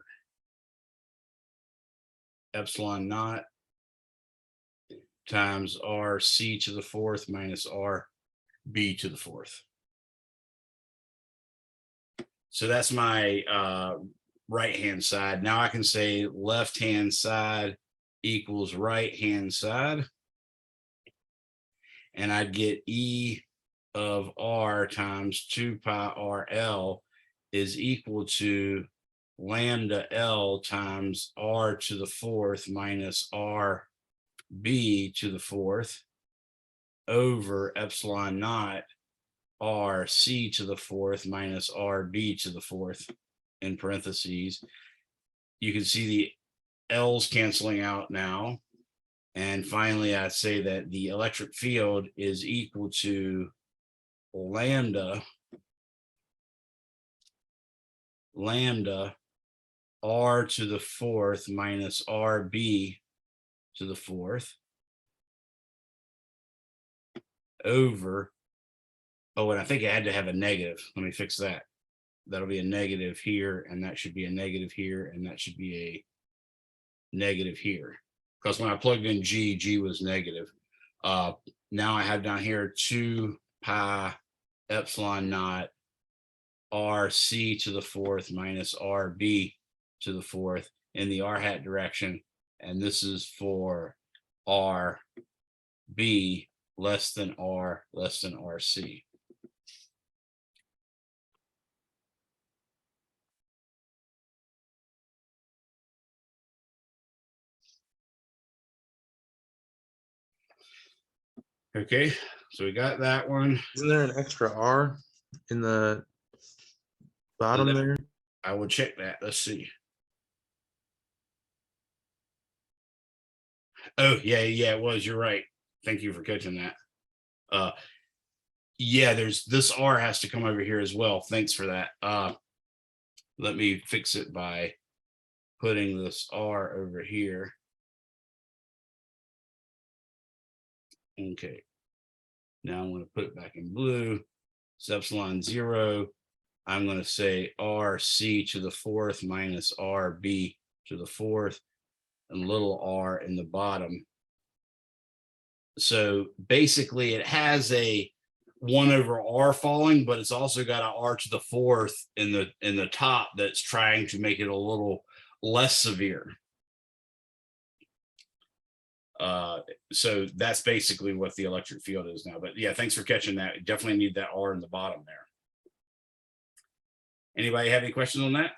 A: epsilon naught times rc to the fourth minus rb to the fourth. So that's my right-hand side. Now I can say left-hand side equals right-hand side. And I'd get E of R times 2 pi RL is equal to lambda L times R to the fourth minus RB to the fourth over epsilon naught RC to the fourth minus RB to the fourth in parentheses. You can see the L's canceling out now. And finally, I say that the electric field is equal to lambda R to the fourth minus RB to the fourth over, oh, and I think I had to have a negative. Let me fix that. That'll be a negative here, and that should be a negative here, and that should be a negative here. Because when I plugged in G was negative. Now I have down here 2 pi epsilon naught RC to the fourth minus RB to the fourth in the R hat direction. And this is for RB less than R less than RC. Okay, so we got that one.
C: Isn't there an extra R in the bottom there?
A: I will check that. Let's see. Oh, yeah, it was. You're right. Thank you for catching that. Yeah, there's this R has to come over here as well. Thanks for that. Let me fix it by putting this R over here. Okay. Now I'm going to put it back in blue. It's epsilon 0. I'm going to say RC to the fourth minus RB to the fourth and little r in the bottom. So basically it has a 1 over R falling, but it's also got an R to the fourth in the top that's trying to make it a little less severe. So that's basically what the electric field is now. But yeah, thanks for catching that. You definitely need that R in the bottom there. Anybody have any questions on that?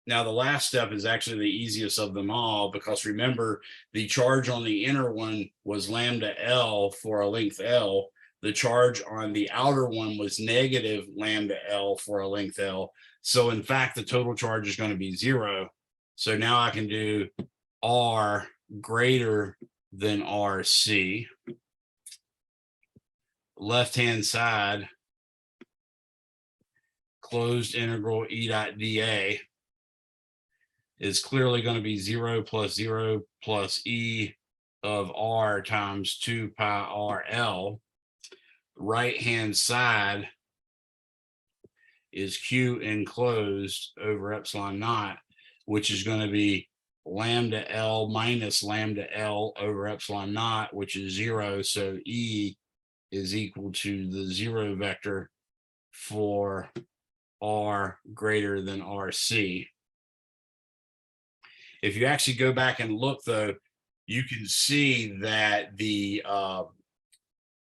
A: Now, the last step is actually the easiest of them all, because remember, the charge on the inner one was lambda L for a length L. The charge on the outer one was negative lambda L for a length L. So in fact, the total charge is going to be 0. So now I can do R greater than RC. Left-hand side, closed integral E dot dA is clearly going to be 0 plus 0 plus E of R times 2 pi RL. Right-hand side is Q enclosed over epsilon naught, which is going to be lambda L minus lambda L over epsilon naught, which is 0. So E is equal to the 0 vector for R greater than RC. If you actually go back and look, though, you can see that the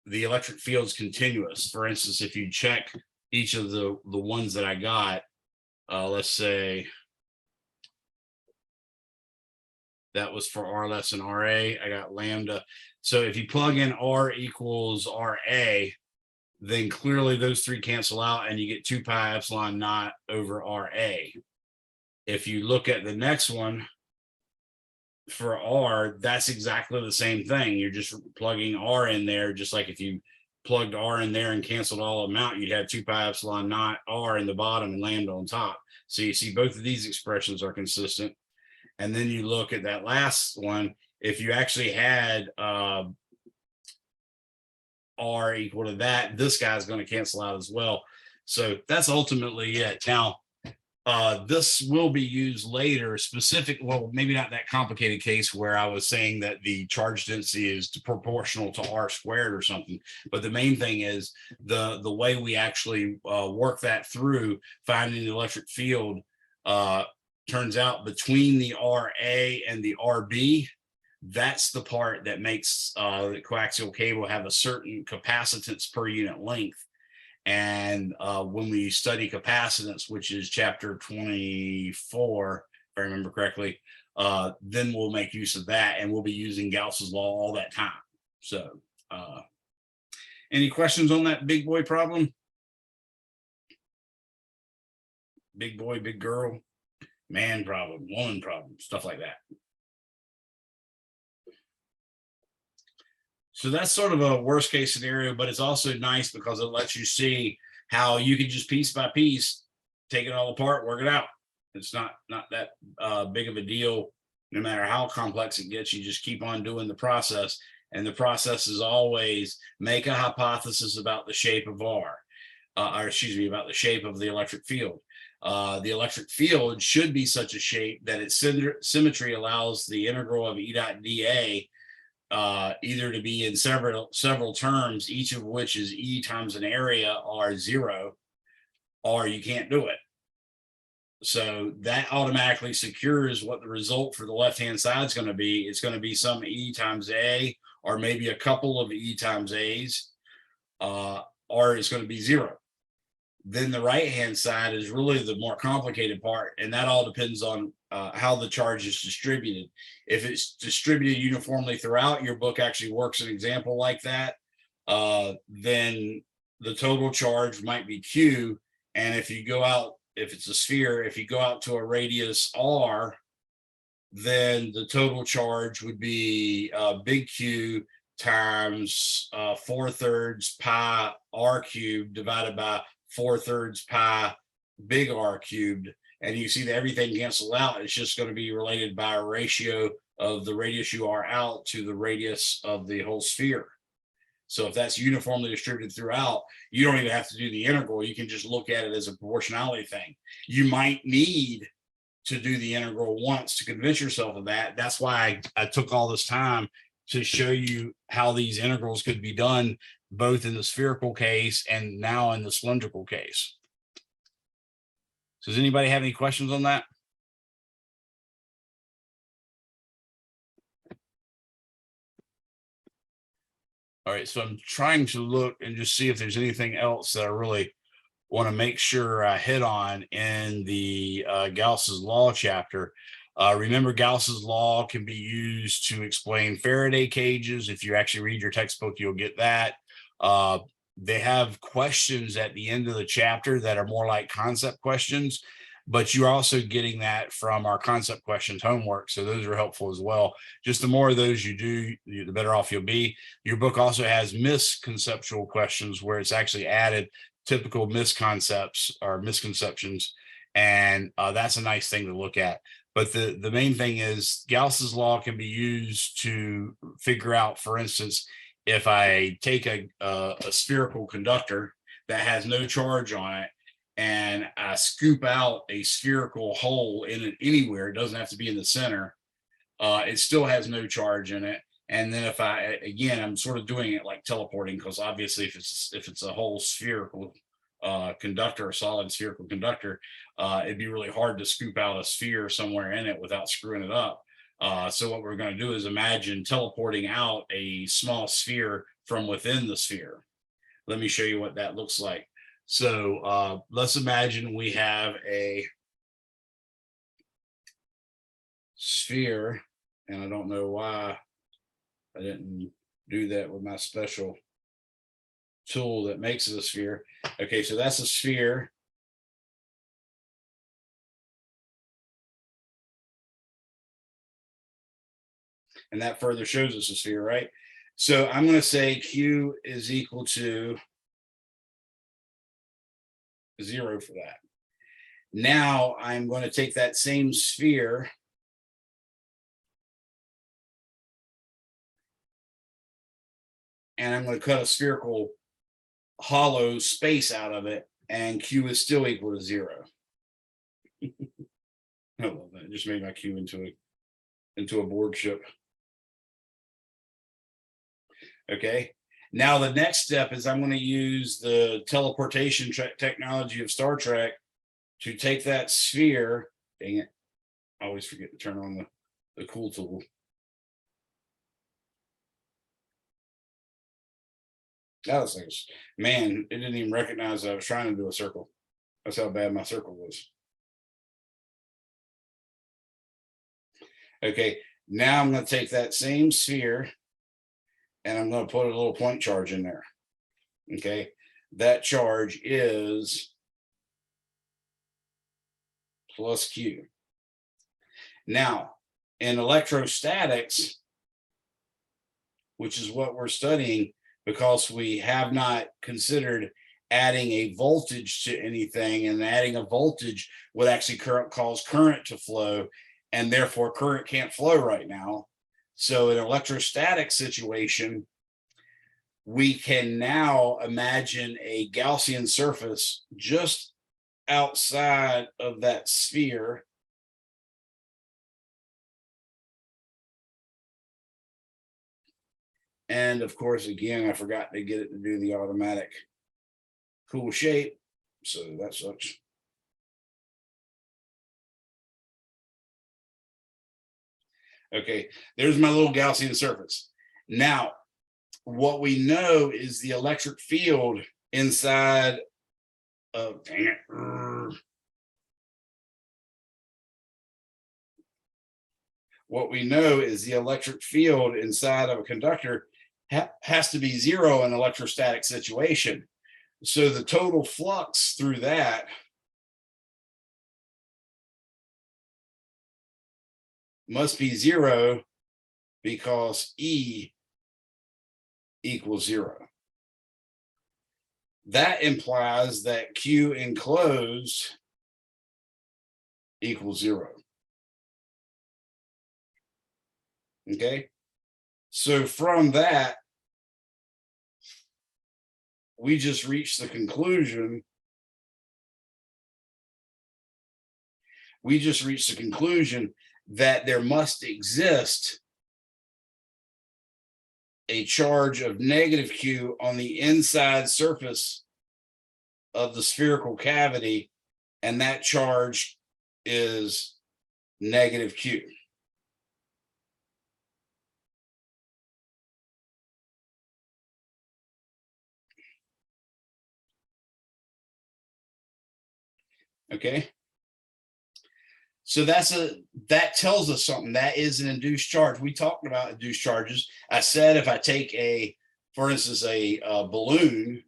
A: electric field is continuous. For instance, if you check each of the ones that I got, let's say that was for R less than RA, I got lambda. So if you plug in R equals RA, then clearly those three cancel out and you get 2 pi epsilon naught over RA. If you look at the next one for R, that's exactly the same thing. You're just plugging R in there, just like if you plugged R in there and canceled all of them out, you'd have 2 pi epsilon naught R in the bottom and lambda on top. So you see both of these expressions are consistent. And then you look at that last one, if you actually had R equal to that, this guy's going to cancel out as well. So that's ultimately it. Now, this will be used later, well, maybe not that complicated case where I was saying that the charge density is proportional to R squared or something. But the main thing is the way we actually work that through finding the electric field turns out between the RA and the RB, that's the part that makes the coaxial cable have a certain capacitance per unit length. And when we study capacitance, which is chapter 24, if I remember correctly, then we'll make use of that, and we'll be using Gauss's law all that time. So any questions on that big boy problem? Big boy, big girl, man problem, woman problem, stuff like that. So that's sort of a worst case scenario, but it's also nice because it lets you see how you can just piece by piece take it all apart, work it out. It's not that big of a deal. No matter how complex it gets, you just keep on doing the process. And the process is always make a hypothesis about the shape of R, or excuse me, about the shape of the electric field. The electric field should be such a shape that its symmetry allows the integral of E dot dA either to be in several terms, each of which is E times an area or 0, or you can't do it. So that automatically secures what the result for the left-hand side is going to be. It's going to be some E times A, or maybe a couple of E times A's, or it's going to be 0. Then the right-hand side is really the more complicated part, and that all depends on how the charge is distributed. If it's distributed uniformly throughout, your book actually works an example like that, then the total charge might be Q. And if you go out, if it's a sphere, if you go out to a radius R, then the total charge would be big Q times 4/3 pi R cubed divided by 4/3 pi big R cubed. And you see that everything cancels out. It's just going to be related by a ratio of the radius you are out to the radius of the whole sphere. So if that's uniformly distributed throughout, you don't even have to do the integral. You can just look at it as a proportionality thing. You might need to do the integral once to convince yourself of that. That's why I took all this time to show you how these integrals could be done, both in the spherical case and now in the cylindrical case. So does anybody have any questions on that? All right, so I'm trying to look and just see if there's anything else that I really want to make sure I hit on in the Gauss's law chapter. Remember, Gauss's law can be used to explain Faraday cages. If you actually read your textbook, you'll get that. They have questions at the end of the chapter that are more like concept questions, but you're also getting that from our concept questions homework. So those are helpful as well. Just the more of those you do, the better off you'll be. Your book also has misconceptual questions where it's actually added typical misconcepts or misconceptions. And that's a nice thing to look at. But the main thing is Gauss's law can be used to figure out, for instance, if I take a spherical conductor that has no charge on it, and I scoop out a spherical hole in it anywhere, it doesn't have to be in the center, it still has no charge in it. And then if again, I'm sort of doing it like teleporting, because obviously if it's a whole spherical conductor, a solid spherical conductor, it'd be really hard to scoop out a sphere somewhere in it without screwing it up. So what we're going to do is imagine teleporting out a small sphere from within the sphere. Let me show you what that looks like. So let's imagine we have a sphere, and I don't know why I didn't do that with my special tool that makes it a sphere. Okay, so that's a sphere. And that further shows us a sphere, right? So I'm going to say Q is equal to 0 for that. Now I'm going to take that same sphere and I'm going to cut a spherical hollow space out of it, and Q is still equal to 0. I love that. It just made my Q into a board ship. Okay. Now the next step is I'm going to use the teleportation technology of Star Trek to take that sphere. Dang it. I always forget to turn on the cool tool. That was like, man, it didn't even recognize I was trying to do a circle. That's how bad my circle was. Okay, now I'm going to take that same sphere and I'm going to put a little point charge in there. Okay, that charge is plus Q. Now, in electrostatics, which is what we're studying, because we have not considered adding a voltage to anything, and adding a voltage would actually cause current to flow, and therefore current can't flow right now. So in an electrostatic situation, we can now imagine a Gaussian surface just outside of that sphere. And of course, again, I forgot to get it to do the automatic cool shape. So that sucks. Okay, there's my little Gaussian surface. Now, what we know is the electric field inside of, dang it. What we know is the electric field inside of a conductor has to be 0 in an electrostatic situation. So the total flux through that must be 0 because E equals 0. That implies that Q enclosed equals 0. Okay, so from that, we just reached the conclusion. That there must exist a charge of negative Q on the inside surface of the spherical cavity, and that charge is negative Q. Okay, so that tells us something. That is an induced charge. We talked about induced charges. I said if I take for instance, a balloon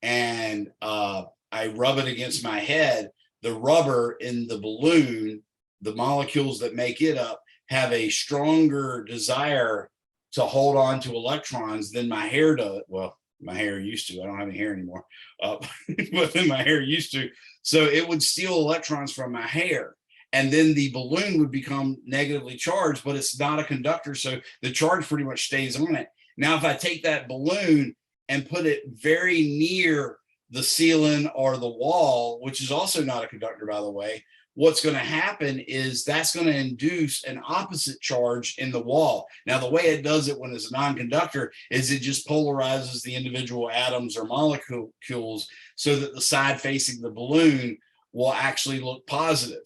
A: and I rub it against my head, the rubber in the balloon, the molecules that make it up, have a stronger desire to hold on to electrons than my hair does. Well, my hair used to. I don't have any hair anymore, but then my hair used to. So it would steal electrons from my hair, and then the balloon would become negatively charged, but it's not a conductor, so the charge pretty much stays on it. Now, if I take that balloon and put it very near the ceiling or the wall, which is also not a conductor, by the way, what's going to happen is that's going to induce an opposite charge in the wall. Now, the way it does it when it's a non-conductor is it just polarizes the individual atoms or molecules so that the side facing the balloon will actually look positive.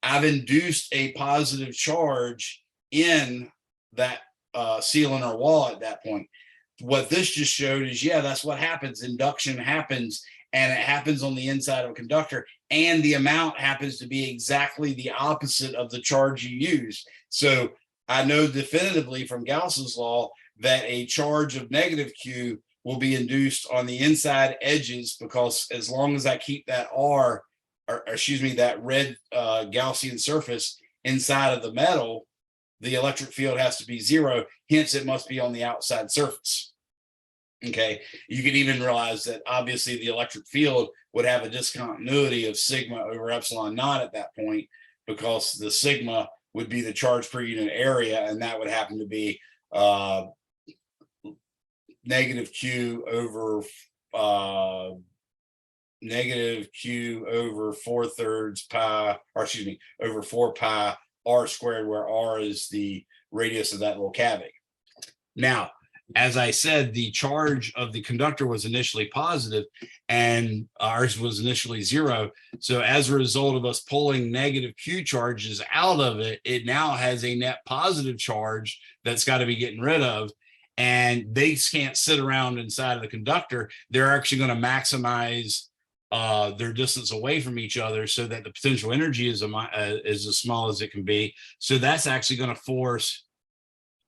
A: I've induced a positive charge in that ceiling or wall at that point. What this just showed is, yeah, that's what happens. Induction happens, and it happens on the inside of a conductor, and the amount happens to be exactly the opposite of the charge you use. So I know definitively from Gauss's law that a charge of negative Q will be induced on the inside edges, because as long as I keep that that red Gaussian surface inside of the metal, the electric field has to be 0. Hence, it must be on the outside surface. Okay, you can even realize that obviously the electric field would have a discontinuity of sigma over epsilon naught at that point, because the sigma would be the charge per unit area, and that would happen to be negative q over 4/3 pi, or excuse me, over 4 pi r squared, where r is the radius of that little cavity. Now, as I said, the charge of the conductor was initially positive and ours was initially 0. So as a result of us pulling negative Q charges out of it, it now has a net positive charge that's got to be getting rid of. And they can't sit around inside of the conductor. They're actually going to maximize their distance away from each other so that the potential energy is as small as it can be. So that's actually going to force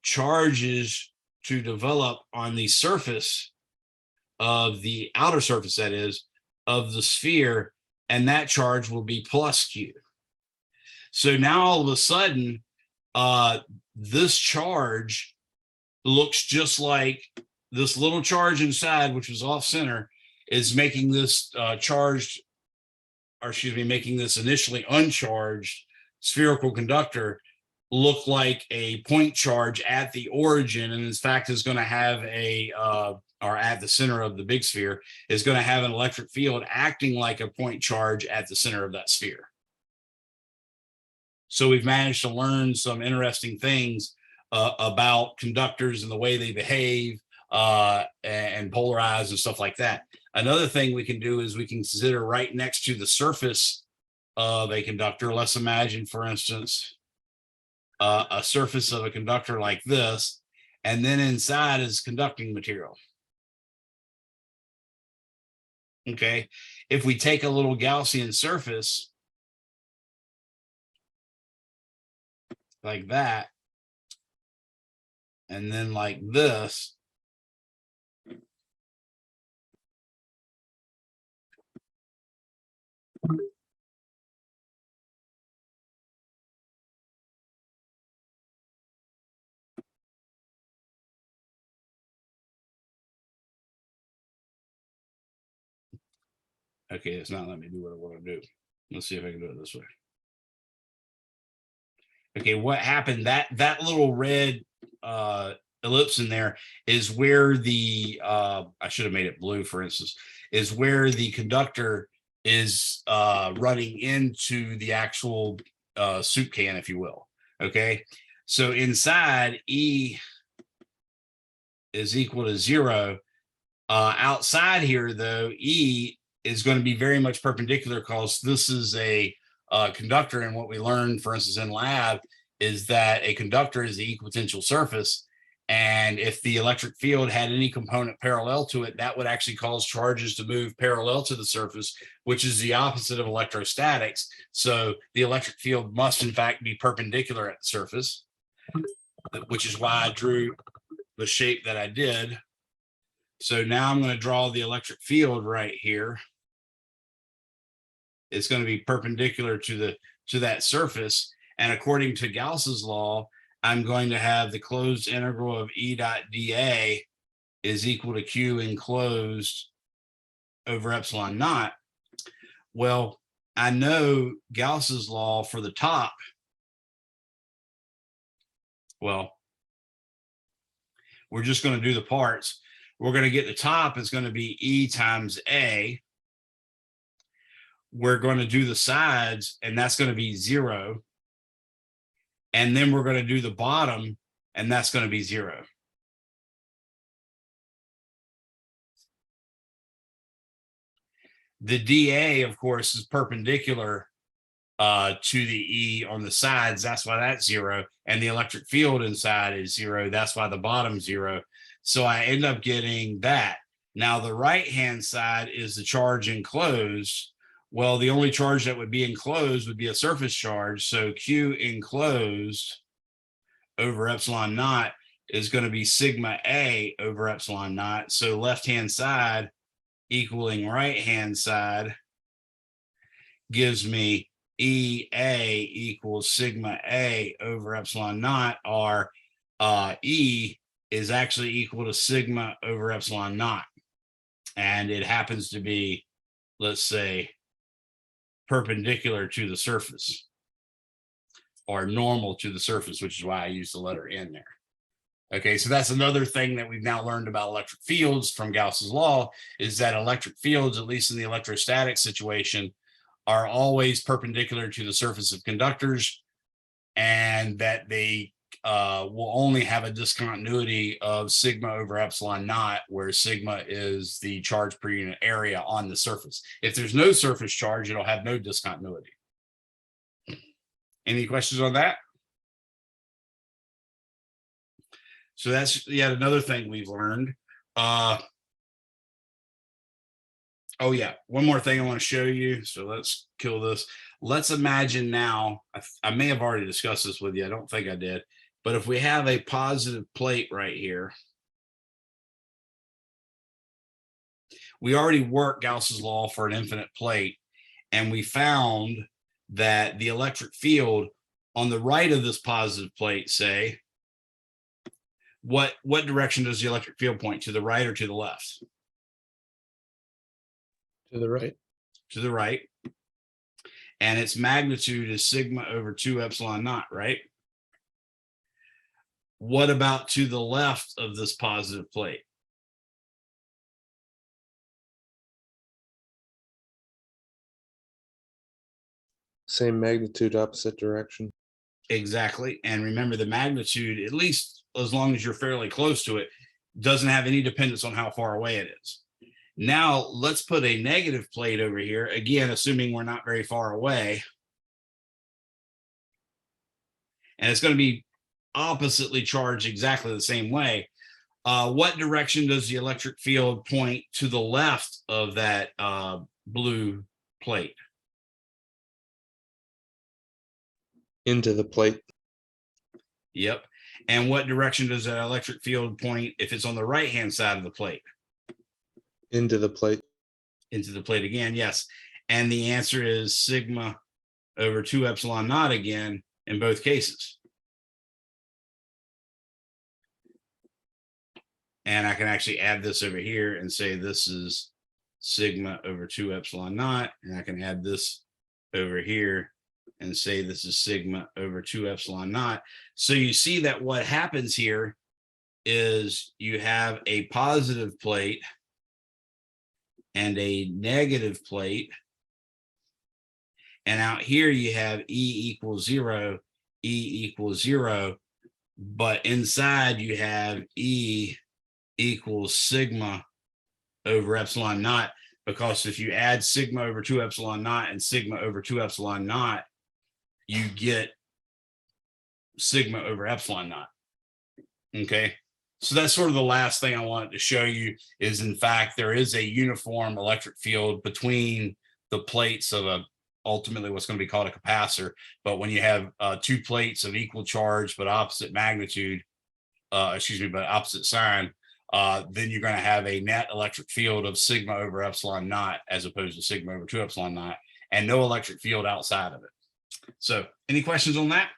A: charges to develop on the surface of the outer surface, that is, of the sphere, and that charge will be plus Q. So now all of a sudden, this charge looks just like this little charge inside, which was off center, is making this making this initially uncharged spherical conductor look like a point charge at the origin, and in fact is going to have or at the center of the big sphere, is going to have an electric field acting like a point charge at the center of that sphere. So we've managed to learn some interesting things about conductors and the way they behave and polarize and stuff like that. Another thing we can do is we can consider right next to the surface of a conductor. Let's imagine, for instance, a surface of a conductor like this, and then inside is conducting material. Okay, if we take a little Gaussian surface like that, and then like this, okay, it's not letting me do what I want to do. Let's see if I can do it this way. Okay, what happened? That little red ellipse in there is where the I should have made it blue, for instance, is where the conductor is running into the actual soup can, if you will. Okay, so inside E is equal to 0. Outside here, though, E is going to be very much perpendicular, because this is a conductor, and what we learned, for instance, in lab, is that a conductor is the equipotential surface, and if the electric field had any component parallel to it, that would actually cause charges to move parallel to the surface, which is the opposite of electrostatics. So the electric field must in fact be perpendicular at the surface, which is why I drew the shape that I did. So now I'm going to draw the electric field right here. It's going to be perpendicular to that surface. And according to Gauss's law, I'm going to have the closed integral of E dot dA is equal to Q enclosed over epsilon naught. Well, I know Gauss's law for the top. Well, we're just going to do the parts. We're going to get the top is going to be E times A. We're going to do the sides, and that's going to be 0. And then we're going to do the bottom, and that's going to be 0. The dA, of course, is perpendicular to the E on the sides. That's why that's 0. And the electric field inside is 0. That's why the bottom's 0. So I end up getting that. Now, the right-hand side is the charge enclosed. Well, the only charge that would be enclosed would be a surface charge. So Q enclosed over epsilon naught is going to be sigma A over epsilon naught. So left-hand side equaling right-hand side gives me EA equals sigma A over epsilon naught, our E is actually equal to sigma over epsilon naught. And it happens to be, let's say, perpendicular to the surface or normal to the surface, which is why I use the letter N there. Okay, so that's another thing that we've now learned about electric fields from Gauss's law, is that electric fields, at least in the electrostatic situation, are always perpendicular to the surface of conductors, and that they will only have a discontinuity of sigma over epsilon naught, where sigma is the charge per unit area on the surface. If there's no surface charge, it'll have no discontinuity. Any questions on that? So that's yet another thing we've learned. Oh yeah, one more thing I want to show you. So let's kill this. Let's imagine now, I may have already discussed this with you. I don't think I did. But if we have a positive plate right here, we already worked Gauss's law for an infinite plate, and we found that the electric field on the right of this positive plate, say, what direction does the electric field point? To the right or to the left?
C: To the right.
A: To the right. And its magnitude is sigma over 2 epsilon naught, right? What about to the left of this positive plate?
C: Same magnitude, opposite direction.
A: Exactly. And remember, the magnitude, at least as long as you're fairly close to it, doesn't have any dependence on how far away it is. Now let's put a negative plate over here, again, assuming we're not very far away. And it's going to be oppositely charged exactly the same way. What direction does the electric field point to the left of that blue plate?
C: Into the plate.
A: Yep. And what direction does that electric field point if it's on the right-hand side of the plate?
C: Into the plate.
A: Into the plate again, yes. And the answer is sigma over 2 epsilon naught again in both cases. And I can actually add this over here and say this is sigma over 2 epsilon naught. And I can add this over here and say this is sigma over 2 epsilon naught. So you see that what happens here is you have a positive plate and a negative plate. And out here you have E equals 0, E equals 0. But inside you have E equals sigma over epsilon naught, because if you add sigma over 2 epsilon naught and sigma over 2 epsilon naught, you get sigma over epsilon naught. Okay, so that's sort of the last thing I wanted to show you, is in fact there is a uniform electric field between the plates of a ultimately what's going to be called a capacitor. But when you have two plates of equal charge but opposite magnitude, but opposite sign, then you're going to have a net electric field of sigma over epsilon naught as opposed to sigma over 2 epsilon naught, and no electric field outside of it. So any questions on that?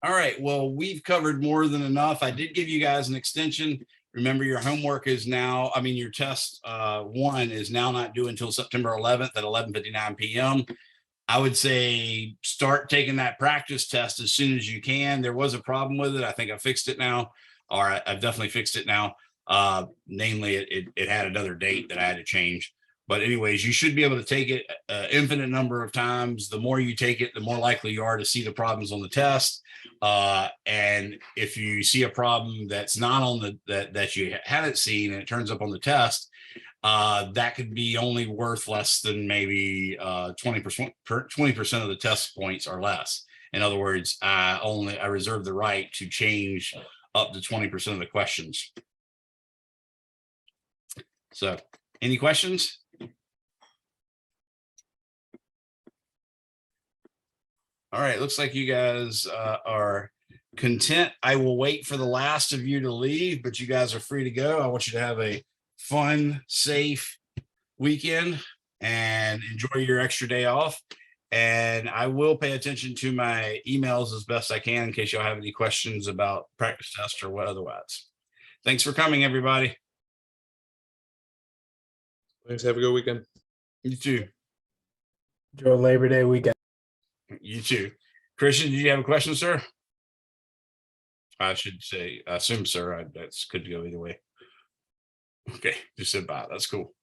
A: All right, well, we've covered more than enough. I did give you guys an extension. Remember, your homework is now, your test one is now not due until September 11th at 11:59 p.m. I would say start taking that practice test as soon as you can. There was a problem with it. I think I fixed it now, or I've definitely fixed it now. Namely, it had another date that I had to change. But anyways, you should be able to take it an infinite number of times. The more you take it, the more likely you are to see the problems on the test. And if you see a problem that's not on that you haven't seen and it turns up on the test, that could be only worth less than maybe 20% of the test points or less. In other words, I reserve the right to change up to 20% of the questions. So, any questions? All right, looks like you guys are content. I will wait for the last of you to leave, but you guys are free to go. I want you to have a fun, safe weekend and enjoy your extra day off. And I will pay attention to my emails as best I can in case y'all have any questions about practice test or what otherwise. Thanks for coming, everybody.
C: Thanks. Have a good weekend.
A: You too.
B: Enjoy Labor Day weekend.
A: You too. Christian, did you have a question, sir? I should say, I assume, sir. That's could go either way. Okay, just said bye. That's cool.